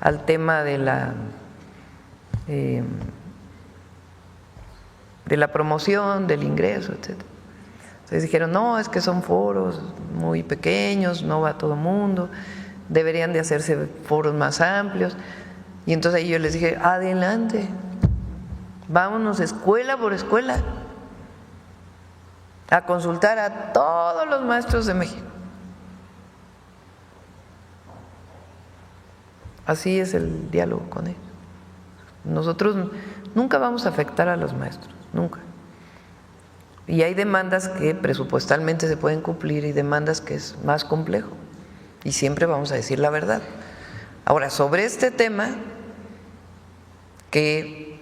al tema de la promoción, del ingreso, etc. Entonces dijeron, no, es que son foros muy pequeños, no va todo el mundo, deberían de hacerse foros más amplios. Y entonces ahí yo les dije, adelante, vámonos escuela por escuela a consultar a todos los maestros de México. Así es el diálogo con ellos. Nosotros nunca vamos a afectar a los maestros, nunca. Y hay demandas que presupuestalmente se pueden cumplir y demandas que es más complejo. Y siempre vamos a decir la verdad. Ahora, sobre este tema, que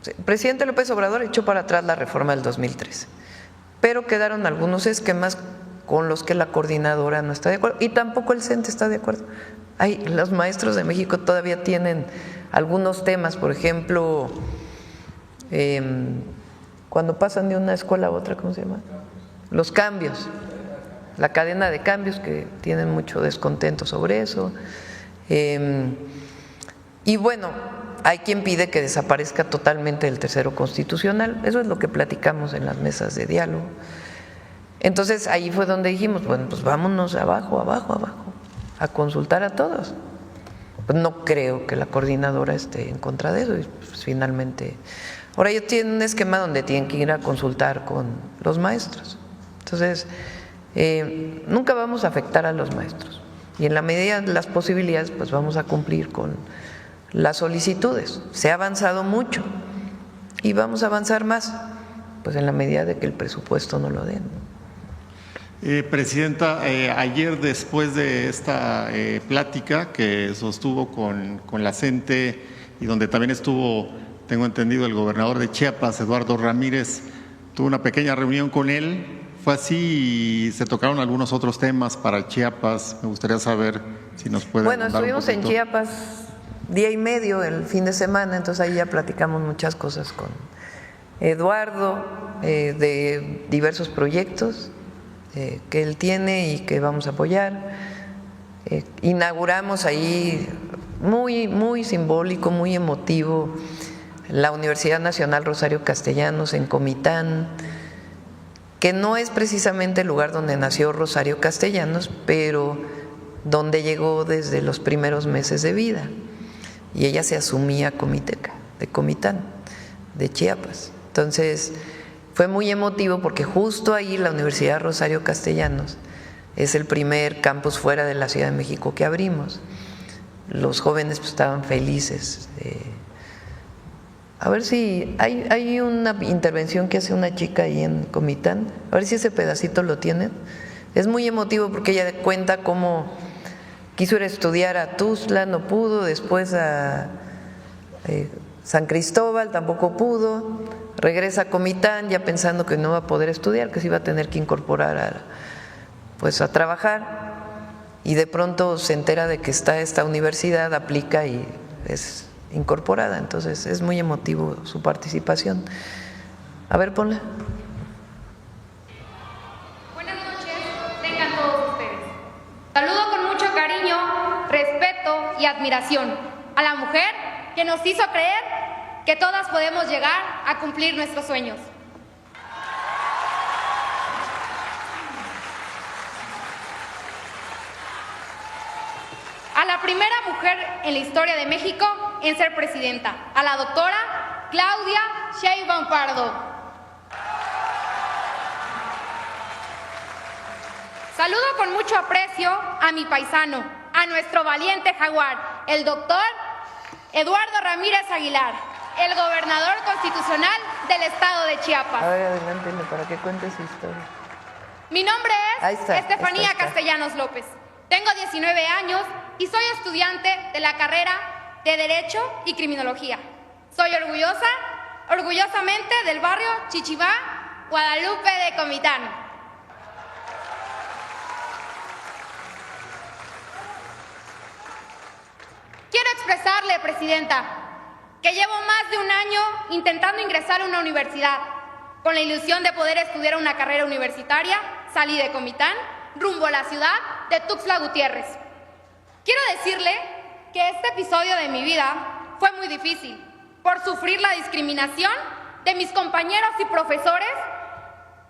el presidente López Obrador echó para atrás la reforma del 2013, pero quedaron algunos esquemas con los que la coordinadora no está de acuerdo, y tampoco el CENTE está de acuerdo. Los maestros de México todavía tienen algunos temas, por ejemplo, cuando pasan de una escuela a otra, ¿cómo se llama? Los cambios, la cadena de cambios, que tienen mucho descontento sobre eso. Y bueno, hay quien pide que desaparezca totalmente el tercero constitucional. Eso es lo que platicamos en las mesas de diálogo. Entonces ahí fue donde dijimos, bueno, pues vámonos abajo, a consultar a todos. Pues no creo que la coordinadora esté en contra de eso, y pues finalmente. Ahora ellos tienen un esquema donde tienen que ir a consultar con los maestros. Entonces, nunca vamos a afectar a los maestros. Y en la medida de las posibilidades, pues vamos a cumplir con las solicitudes. Se ha avanzado mucho y vamos a avanzar más, pues en la medida de que el presupuesto no lo den. Presidenta, ayer, después de esta plática que sostuvo con la CENTE, y donde también estuvo, tengo entendido, el gobernador de Chiapas, Eduardo Ramírez, tuvo una pequeña reunión con él. ¿Fue así y se tocaron algunos otros temas para Chiapas? Me gustaría saber si nos puede. Bueno, estuvimos en Chiapas día y medio el fin de semana, entonces ahí ya platicamos muchas cosas con Eduardo, de diversos proyectos que él tiene y que vamos a apoyar. Inauguramos ahí, muy simbólico, muy emotivo, la Universidad Nacional Rosario Castellanos en Comitán, que no es precisamente el lugar donde nació Rosario Castellanos, pero donde llegó desde los primeros meses de vida. Y ella se asumía comiteca, de Comitán, de Chiapas. Entonces, fue muy emotivo porque justo ahí la Universidad Rosario Castellanos es el primer campus fuera de la Ciudad de México que abrimos. Los jóvenes pues estaban felices. A ver si hay una intervención que hace una chica ahí en Comitán, a ver si ese pedacito lo tienen. Es muy emotivo porque ella cuenta cómo quiso ir a estudiar a Tuxtla, no pudo, después a San Cristóbal, tampoco pudo, regresa a Comitán ya pensando que no va a poder estudiar, que se iba a tener que incorporar a trabajar, y de pronto se entera de que está esta universidad, aplica y es incorporada, entonces es muy emotivo su participación. A ver, ponla. Buenas noches, tengan todos ustedes. Saludo con mucho cariño, respeto y admiración a la mujer que nos hizo creer que todas podemos llegar a cumplir nuestros sueños. A la primera mujer en la historia de México en ser presidenta, a la doctora Claudia Sheinbaum Pardo. Saludo con mucho aprecio a mi paisano, a nuestro valiente jaguar, el doctor Eduardo Ramírez Aguilar, el gobernador constitucional del estado de Chiapas. A ver, adelántele para que cuente su historia. Mi nombre es Estefanía Castellanos López. Tengo 19 años y soy estudiante de la carrera de Derecho y Criminología. Soy orgullosamente del barrio Chichimá, Guadalupe de Comitán. Quiero expresarle, Presidenta, que llevo más de un año intentando ingresar a una universidad. Con la ilusión de poder estudiar una carrera universitaria, salí de Comitán rumbo a la ciudad de Tuxtla Gutiérrez. Quiero decirle que este episodio de mi vida fue muy difícil por sufrir la discriminación de mis compañeros y profesores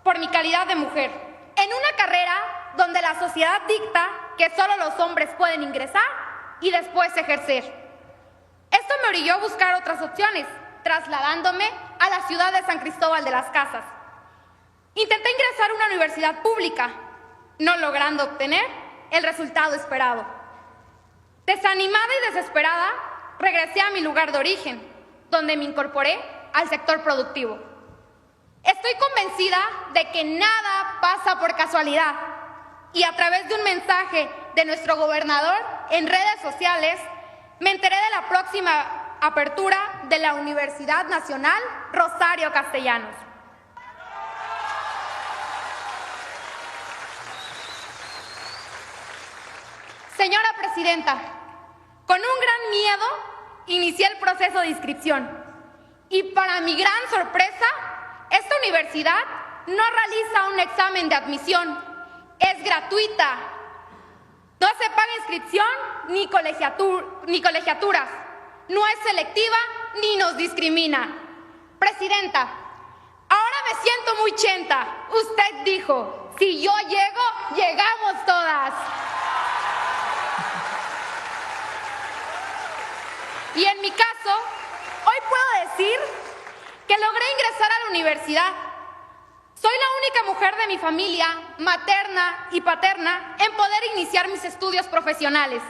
por mi calidad de mujer. En una carrera donde la sociedad dicta que solo los hombres pueden ingresar y después ejercer. Esto me orilló a buscar otras opciones, trasladándome a la ciudad de San Cristóbal de las Casas. Intenté ingresar a una universidad pública, no logrando obtener el resultado esperado. Desanimada y desesperada, regresé a mi lugar de origen, donde me incorporé al sector productivo. Estoy convencida de que nada pasa por casualidad y a través de un mensaje de nuestro gobernador en redes sociales, me enteré de la próxima apertura de la Universidad Nacional Rosario Castellanos. Señora Presidenta, con un gran miedo inicié el proceso de inscripción y para mi gran sorpresa, esta universidad no realiza un examen de admisión, es gratuita. No se paga inscripción ni colegiaturas, no es selectiva ni nos discrimina. Presidenta, ahora me siento muy chenta. Usted dijo, si yo llego, llegamos todas. Y en mi caso, hoy puedo decir que logré ingresar a la universidad. Soy la única mujer de mi familia, materna y paterna, en poder iniciar mis estudios profesionales.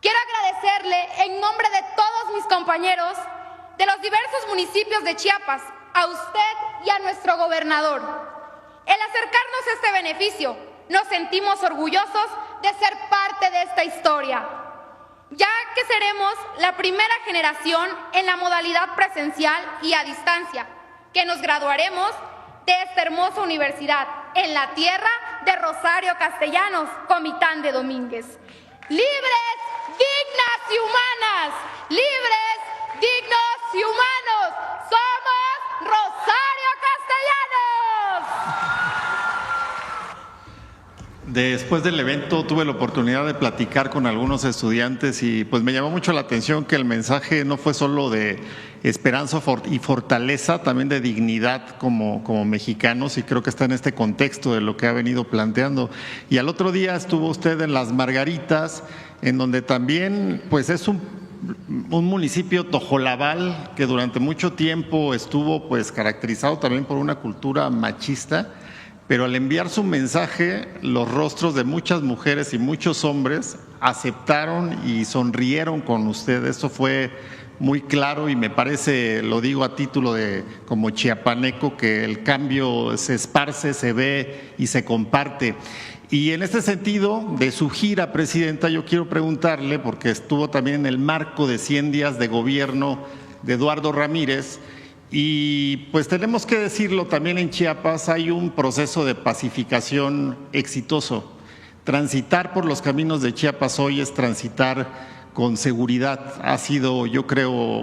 Quiero agradecerle en nombre de todos mis compañeros de los diversos municipios de Chiapas, a usted y a nuestro gobernador. El acercarnos a este beneficio, nos sentimos orgullosos de ser parte de esta historia, ya que seremos la primera generación en la modalidad presencial y a distancia, que nos graduaremos de esta hermosa universidad en la tierra de Rosario Castellanos, Comitán de Domínguez. Libres, dignas y humanas, libres, dignos y humanos, somos Rosario Castellanos. Después del evento tuve la oportunidad de platicar con algunos estudiantes y pues me llamó mucho la atención que el mensaje no fue solo de esperanza y fortaleza, también de dignidad como mexicanos, y creo que está en este contexto de lo que ha venido planteando. Y al otro día estuvo usted en Las Margaritas, en donde también pues es un municipio tojolabal que durante mucho tiempo estuvo pues caracterizado también por una cultura machista. Pero al enviar su mensaje, los rostros de muchas mujeres y muchos hombres aceptaron y sonrieron con usted. Eso fue muy claro y me parece, lo digo a título de como chiapaneco, que el cambio se esparce, se ve y se comparte. Y en este sentido, de su gira, Presidenta, yo quiero preguntarle, porque estuvo también en el marco de 100 días de gobierno de Eduardo Ramírez, y pues tenemos que decirlo, también en Chiapas hay un proceso de pacificación exitoso. Transitar por los caminos de Chiapas hoy es transitar con seguridad. Ha sido, yo creo,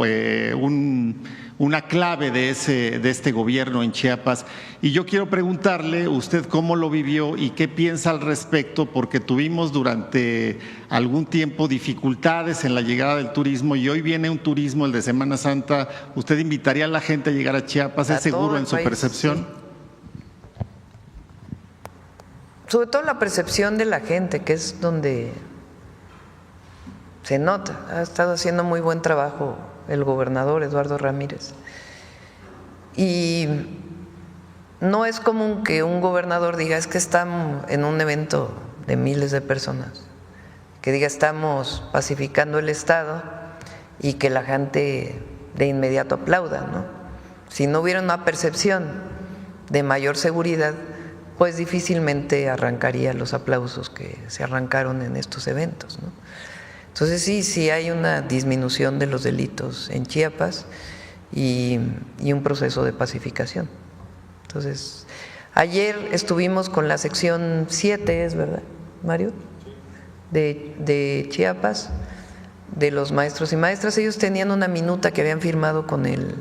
una clave de este gobierno en Chiapas. Y yo quiero preguntarle, usted cómo lo vivió y qué piensa al respecto, porque tuvimos durante algún tiempo dificultades en la llegada del turismo y hoy viene un turismo, el de Semana Santa. ¿Usted invitaría a la gente a llegar a Chiapas? ¿Es seguro en su percepción? Sí. Sobre todo la percepción de la gente, que es donde se nota. Ha estado haciendo muy buen trabajo el gobernador Eduardo Ramírez. Y no es común que un gobernador diga, es que estamos en un evento de miles de personas, que diga estamos pacificando el Estado y que la gente de inmediato aplauda, ¿no? Si no hubiera una percepción de mayor seguridad, pues difícilmente arrancaría los aplausos que se arrancaron en estos eventos, ¿no? Entonces sí hay una disminución de los delitos en Chiapas y un proceso de pacificación. Entonces, ayer estuvimos con la sección 7, ¿es verdad, Mario? De Chiapas, de los maestros y maestras. Ellos tenían una minuta que habían firmado con el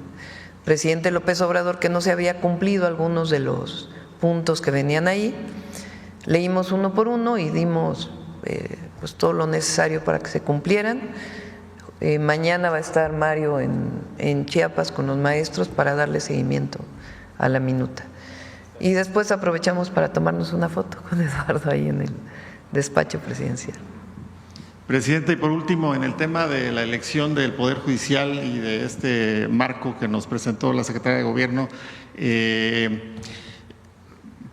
presidente López Obrador que no se había cumplido algunos de los puntos que venían ahí. Leímos uno por uno y dimos pues todo lo necesario para que se cumplieran. Mañana va a estar Mario en Chiapas con los maestros para darle seguimiento a la minuta. Y después aprovechamos para tomarnos una foto con Eduardo ahí en el despacho presidencial. Presidente, y por último, en el tema de la elección del Poder Judicial y de este marco que nos presentó la Secretaria de Gobierno,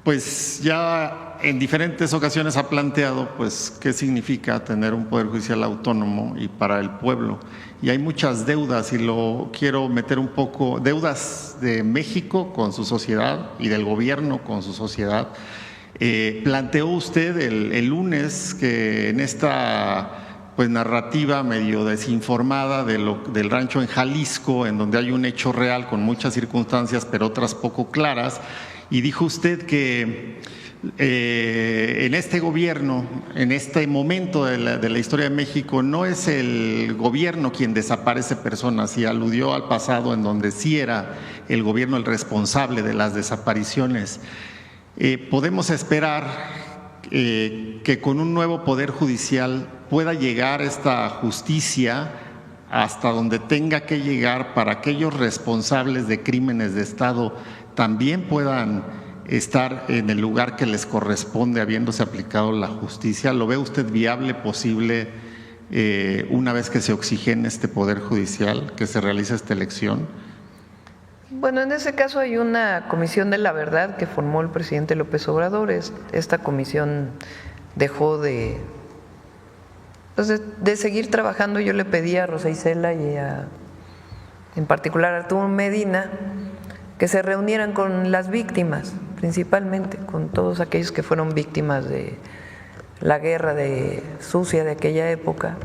pues ya en diferentes ocasiones ha planteado pues qué significa tener un Poder Judicial autónomo y para el pueblo. Y hay muchas deudas y lo quiero meter un poco, deudas de México con su sociedad y del gobierno con su sociedad. Planteó usted el lunes que en esta pues narrativa medio desinformada del rancho en Jalisco, en donde hay un hecho real con muchas circunstancias pero otras poco claras, y dijo usted que en este gobierno, en este momento de la historia de México, no es el gobierno quien desaparece personas, y aludió al pasado en donde sí era el gobierno el responsable de las desapariciones. ¿Podemos esperar que con un nuevo Poder Judicial pueda llegar esta justicia hasta donde tenga que llegar para aquellos responsables de crímenes de Estado también puedan estar en el lugar que les corresponde habiéndose aplicado la justicia? ¿Lo ve usted viable, posible, una vez que se oxigene este Poder Judicial, que se realice esta elección? Bueno, en ese caso hay una comisión de la verdad que formó el presidente López Obrador. Esta comisión dejó de seguir trabajando. Yo le pedí a Rosa Isela y en particular a Arturo Medina que se reunieran con las víctimas, principalmente con todos aquellos que fueron víctimas de la guerra sucia de aquella época,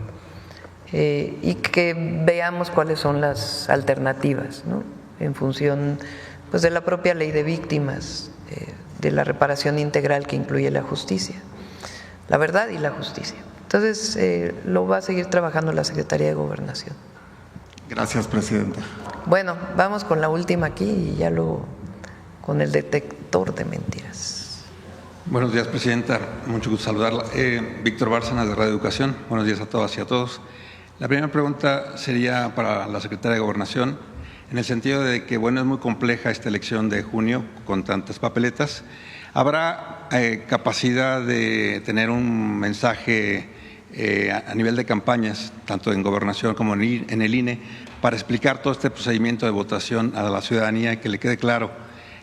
y que veamos cuáles son las alternativas, ¿no? En función pues de la propia ley de víctimas, de la reparación integral que incluye la justicia, la verdad y la justicia. Entonces lo va a seguir trabajando la Secretaría de Gobernación. Gracias, presidenta. Bueno, vamos con la última aquí y ya con el detector de mentiras. Buenos días, presidenta. Mucho gusto saludarla. Víctor Bárcenas, de Radio Educación. Buenos días a todas y a todos. La primera pregunta sería para la Secretaria de Gobernación, en el sentido de que, bueno, es muy compleja esta elección de junio con tantas papeletas. ¿Habrá capacidad de tener un mensaje a nivel de campañas, tanto en Gobernación como en el INE, para explicar todo este procedimiento de votación a la ciudadanía y que le quede claro?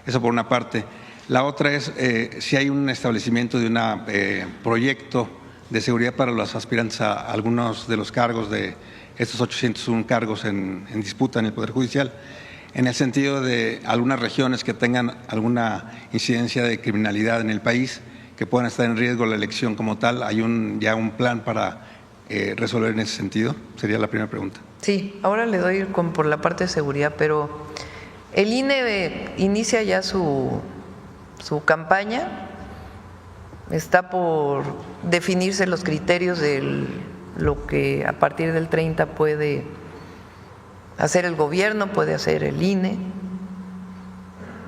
Eso por una parte. La otra es si hay un establecimiento de un proyecto de seguridad para los aspirantes a algunos de los cargos de estos 801 cargos en disputa en el Poder Judicial, en el sentido de algunas regiones que tengan alguna incidencia de criminalidad en el país, que puedan estar en riesgo la elección como tal. ¿Hay ya un plan para resolver en ese sentido? Sería la primera pregunta. Sí, ahora le doy por la parte de seguridad, pero el INE inicia ya su campaña. Está por definirse los criterios del lo que a partir del 30 puede hacer el gobierno, puede hacer el INE,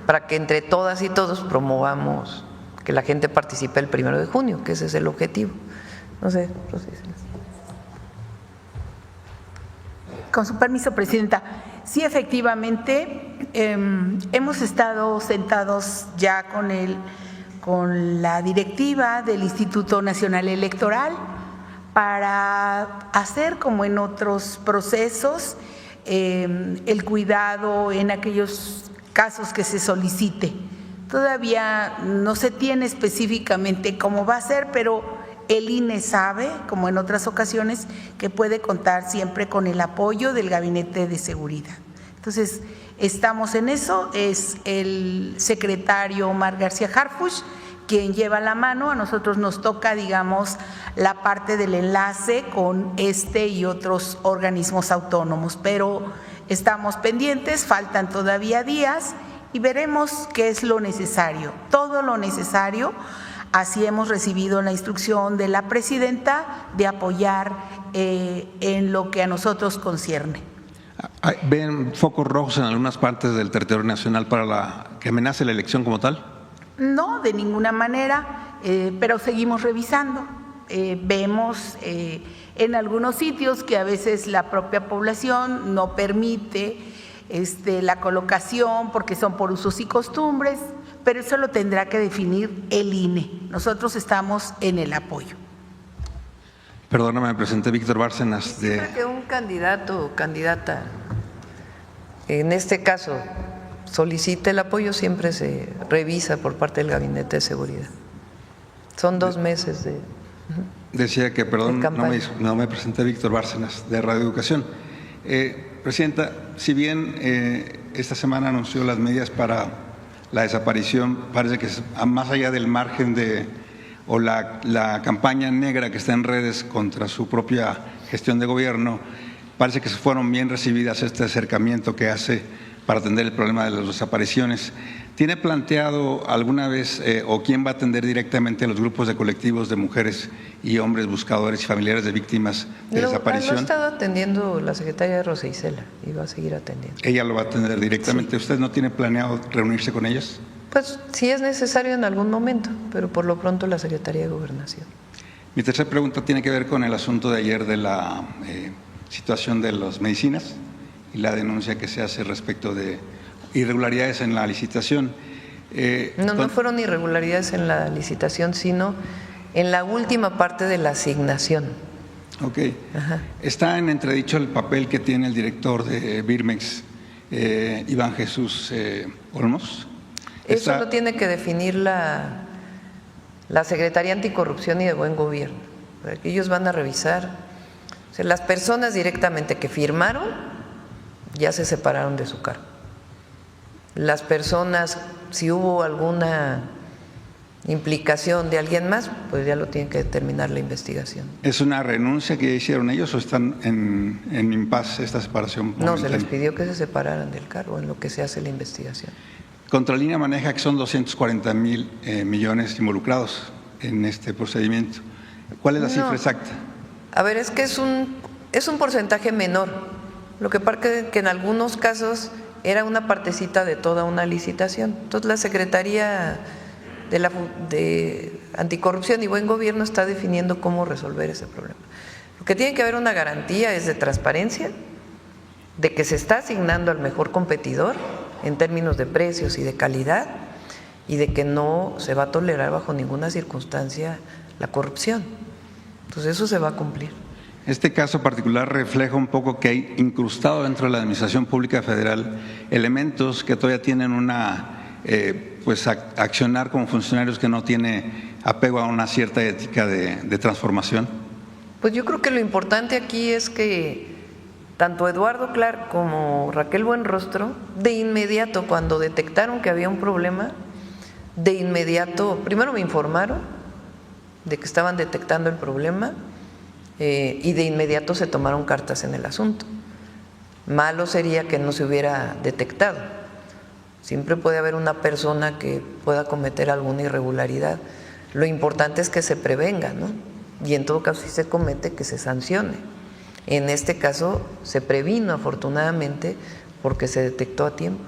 para que entre todas y todos promovamos que la gente participe el 1 de junio, que ese es el objetivo. No sé, Rosy. Con su permiso, Presidenta. Sí, efectivamente, hemos estado sentados ya con la directiva del Instituto Nacional Electoral para hacer, como en otros procesos, el cuidado en aquellos casos que se solicite. Todavía no se tiene específicamente cómo va a ser, pero el INE sabe, como en otras ocasiones, que puede contar siempre con el apoyo del Gabinete de Seguridad. Entonces, estamos en eso. Es el secretario Omar García Harfuch quien lleva la mano. A nosotros nos toca, digamos, la parte del enlace con este y otros organismos autónomos, pero estamos pendientes, faltan todavía días y veremos qué es lo necesario, todo lo necesario. Así hemos recibido la instrucción de la presidenta de apoyar en lo que a nosotros concierne. ¿Ven focos rojos en algunas partes del territorio nacional para que amenace la elección como tal? No, de ninguna manera, pero seguimos revisando. Vemos en algunos sitios que a veces la propia población no permite la colocación porque son por usos y costumbres, pero eso lo tendrá que definir el INE. Nosotros estamos en el apoyo. Perdóname, me presenté Víctor Bárcenas. Siempre que un candidato o candidata, en este caso, solicite el apoyo, siempre se revisa por parte del Gabinete de Seguridad. Son 2 meses de… Decía que, perdón, no me presenté Víctor Bárcenas, de Radio Educación. Presidenta, si bien esta semana anunció las medidas para la desaparición, parece que más allá del margen o la campaña negra que está en redes contra su propia gestión de gobierno, parece que fueron bien recibidas este acercamiento que hace para atender el problema de las desapariciones. ¿Tiene planteado alguna vez o quién va a atender directamente a los grupos de colectivos de mujeres y hombres buscadores y familiares de víctimas de desaparición? Lo ha estado atendiendo la secretaria Rosa Isela y va a seguir atendiendo. ¿Ella lo va a atender directamente? Sí. ¿Usted no tiene planeado reunirse con ellas? Pues si es necesario en algún momento, pero por lo pronto la Secretaría de Gobernación. Mi tercera pregunta tiene que ver con el asunto de ayer de la situación de las medicinas y la denuncia que se hace respecto de irregularidades en la licitación. No fueron irregularidades en la licitación, sino en la última parte de la asignación. Ok. Ajá. Está en entredicho el papel que tiene el director de Birmex, Iván Jesús Olmos. Eso lo tiene que definir la Secretaría Anticorrupción y de Buen Gobierno. Ellos van a revisar. O sea, las personas directamente que firmaron ya se separaron de su cargo. Las personas, si hubo alguna implicación de alguien más, pues ya lo tiene que determinar la investigación. ¿Es una renuncia que hicieron ellos o están en impasse esta separación? No, se les pidió que se separaran del cargo en lo que se hace la investigación. Contralínea maneja que son 240,000 millones involucrados en este procedimiento. ¿Cuál es la cifra exacta? A ver, es que es un porcentaje menor. Lo que pasa es que en algunos casos era una partecita de toda una licitación. Entonces la Secretaría de Anticorrupción y Buen Gobierno está definiendo cómo resolver ese problema. Lo que tiene que haber una garantía es de transparencia, de que se está asignando al mejor competidor en términos de precios y de calidad, y de que no se va a tolerar bajo ninguna circunstancia la corrupción. Entonces eso se va a cumplir. Este caso particular refleja un poco que hay incrustado dentro de la Administración Pública Federal elementos que todavía tienen accionar como funcionarios que no tiene apego a una cierta ética de transformación. Pues yo creo que lo importante aquí es que tanto Eduardo Clark como Raquel Buenrostro, de inmediato, cuando detectaron que había un problema, de inmediato, primero me informaron de que estaban detectando el problema y de inmediato se tomaron cartas en el asunto. Malo sería que no se hubiera detectado. Siempre puede haber una persona que pueda cometer alguna irregularidad. Lo importante es que se prevenga, ¿no? y en todo caso si se comete que se sancione. En este caso se previno afortunadamente porque se detectó a tiempo.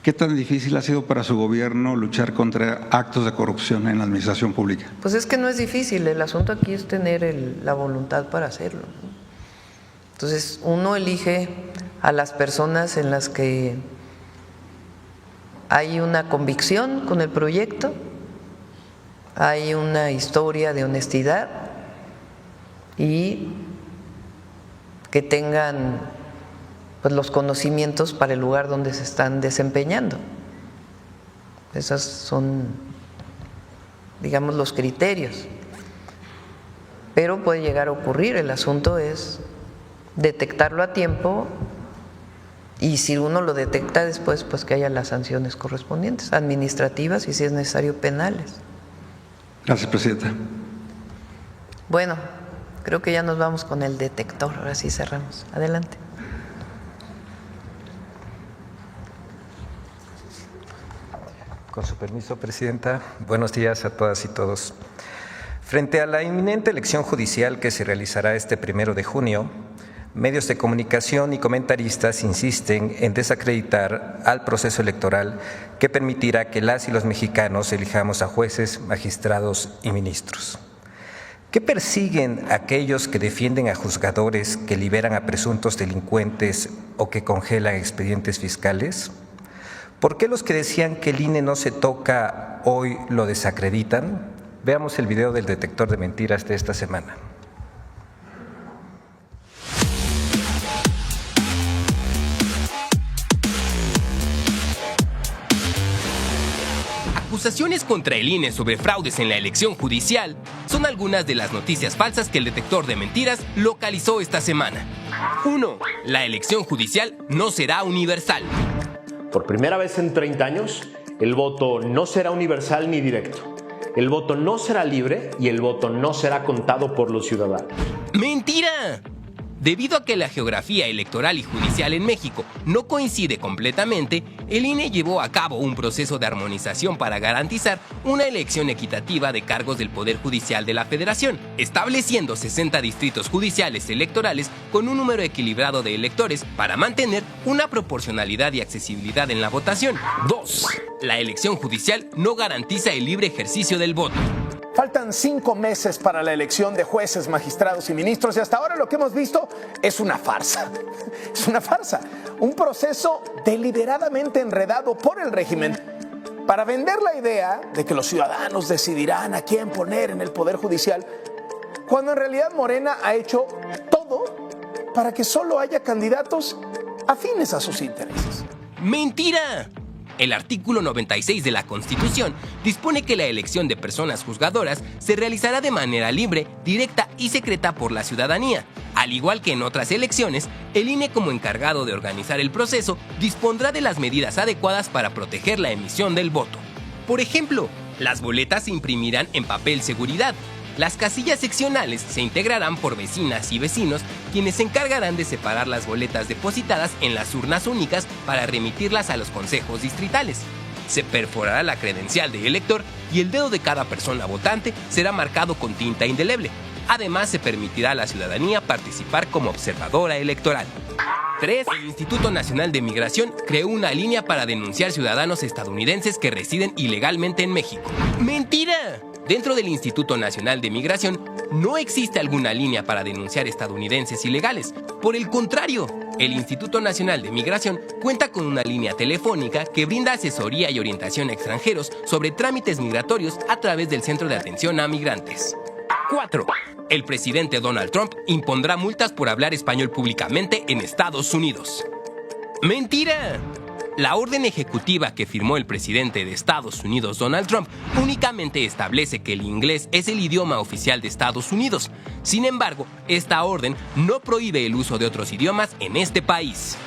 ¿Qué tan difícil ha sido para su gobierno luchar contra actos de corrupción en la administración pública? Pues es que no es difícil, el asunto aquí es tener la voluntad para hacerlo, ¿no? Entonces uno elige a las personas en las que hay una convicción con el proyecto, hay una historia de honestidad y que tengan pues los conocimientos para el lugar donde se están desempeñando. Esos son, digamos, los criterios. Pero puede llegar a ocurrir, el asunto es detectarlo a tiempo y si uno lo detecta después, pues que haya las sanciones correspondientes, administrativas y si es necesario penales. Gracias, presidenta. Bueno, creo que ya nos vamos con el detector, ahora sí cerramos. Adelante. Con su permiso, presidenta. Buenos días a todas y todos. Frente a la inminente elección judicial que se realizará este 1 de junio, medios de comunicación y comentaristas insisten en desacreditar al proceso electoral que permitirá que las y los mexicanos elijamos a jueces, magistrados y ministros. ¿Qué persiguen aquellos que defienden a juzgadores que liberan a presuntos delincuentes o que congelan expedientes fiscales? ¿Por qué los que decían que el INE no se toca hoy lo desacreditan? Veamos el video del detector de mentiras de esta semana. Acusaciones contra el INE sobre fraudes en la elección judicial son algunas de las noticias falsas que el detector de mentiras localizó esta semana. 1. La elección judicial no será universal. Por primera vez en 30 años, el voto no será universal ni directo. El voto no será libre y el voto no será contado por los ciudadanos. ¡Mentira! Debido a que la geografía electoral y judicial en México no coincide completamente, el INE llevó a cabo un proceso de armonización para garantizar una elección equitativa de cargos del Poder Judicial de la Federación, estableciendo 60 distritos judiciales electorales con un número equilibrado de electores para mantener una proporcionalidad y accesibilidad en la votación. 2. La elección judicial no garantiza el libre ejercicio del voto. Faltan 5 meses para la elección de jueces, magistrados y ministros y hasta ahora lo que hemos visto es una farsa. Es una farsa. Un proceso deliberadamente enredado por el régimen para vender la idea de que los ciudadanos decidirán a quién poner en el Poder Judicial, cuando en realidad Morena ha hecho todo para que solo haya candidatos afines a sus intereses. ¡Mentira! El artículo 96 de la Constitución dispone que la elección de personas juzgadoras se realizará de manera libre, directa y secreta por la ciudadanía. Al igual que en otras elecciones, el INE como encargado de organizar el proceso dispondrá de las medidas adecuadas para proteger la emisión del voto. Por ejemplo, las boletas se imprimirán en papel seguridad. Las casillas seccionales se integrarán por vecinas y vecinos, quienes se encargarán de separar las boletas depositadas en las urnas únicas para remitirlas a los consejos distritales. Se perforará la credencial de elector y el dedo de cada persona votante será marcado con tinta indeleble. Además, se permitirá a la ciudadanía participar como observadora electoral. 3. El Instituto Nacional de Migración creó una línea para denunciar ciudadanos estadounidenses que residen ilegalmente en México. ¡Mentira! Dentro del Instituto Nacional de Migración no existe alguna línea para denunciar estadounidenses ilegales. Por el contrario, el Instituto Nacional de Migración cuenta con una línea telefónica que brinda asesoría y orientación a extranjeros sobre trámites migratorios a través del Centro de Atención a Migrantes. 4. El presidente Donald Trump impondrá multas por hablar español públicamente en Estados Unidos. ¡Mentira! La orden ejecutiva que firmó el presidente de Estados Unidos, Donald Trump, únicamente establece que el inglés es el idioma oficial de Estados Unidos. Sin embargo, esta orden no prohíbe el uso de otros idiomas en este país.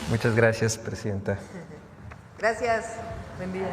Muchas gracias, presidenta. Gracias. Buen día.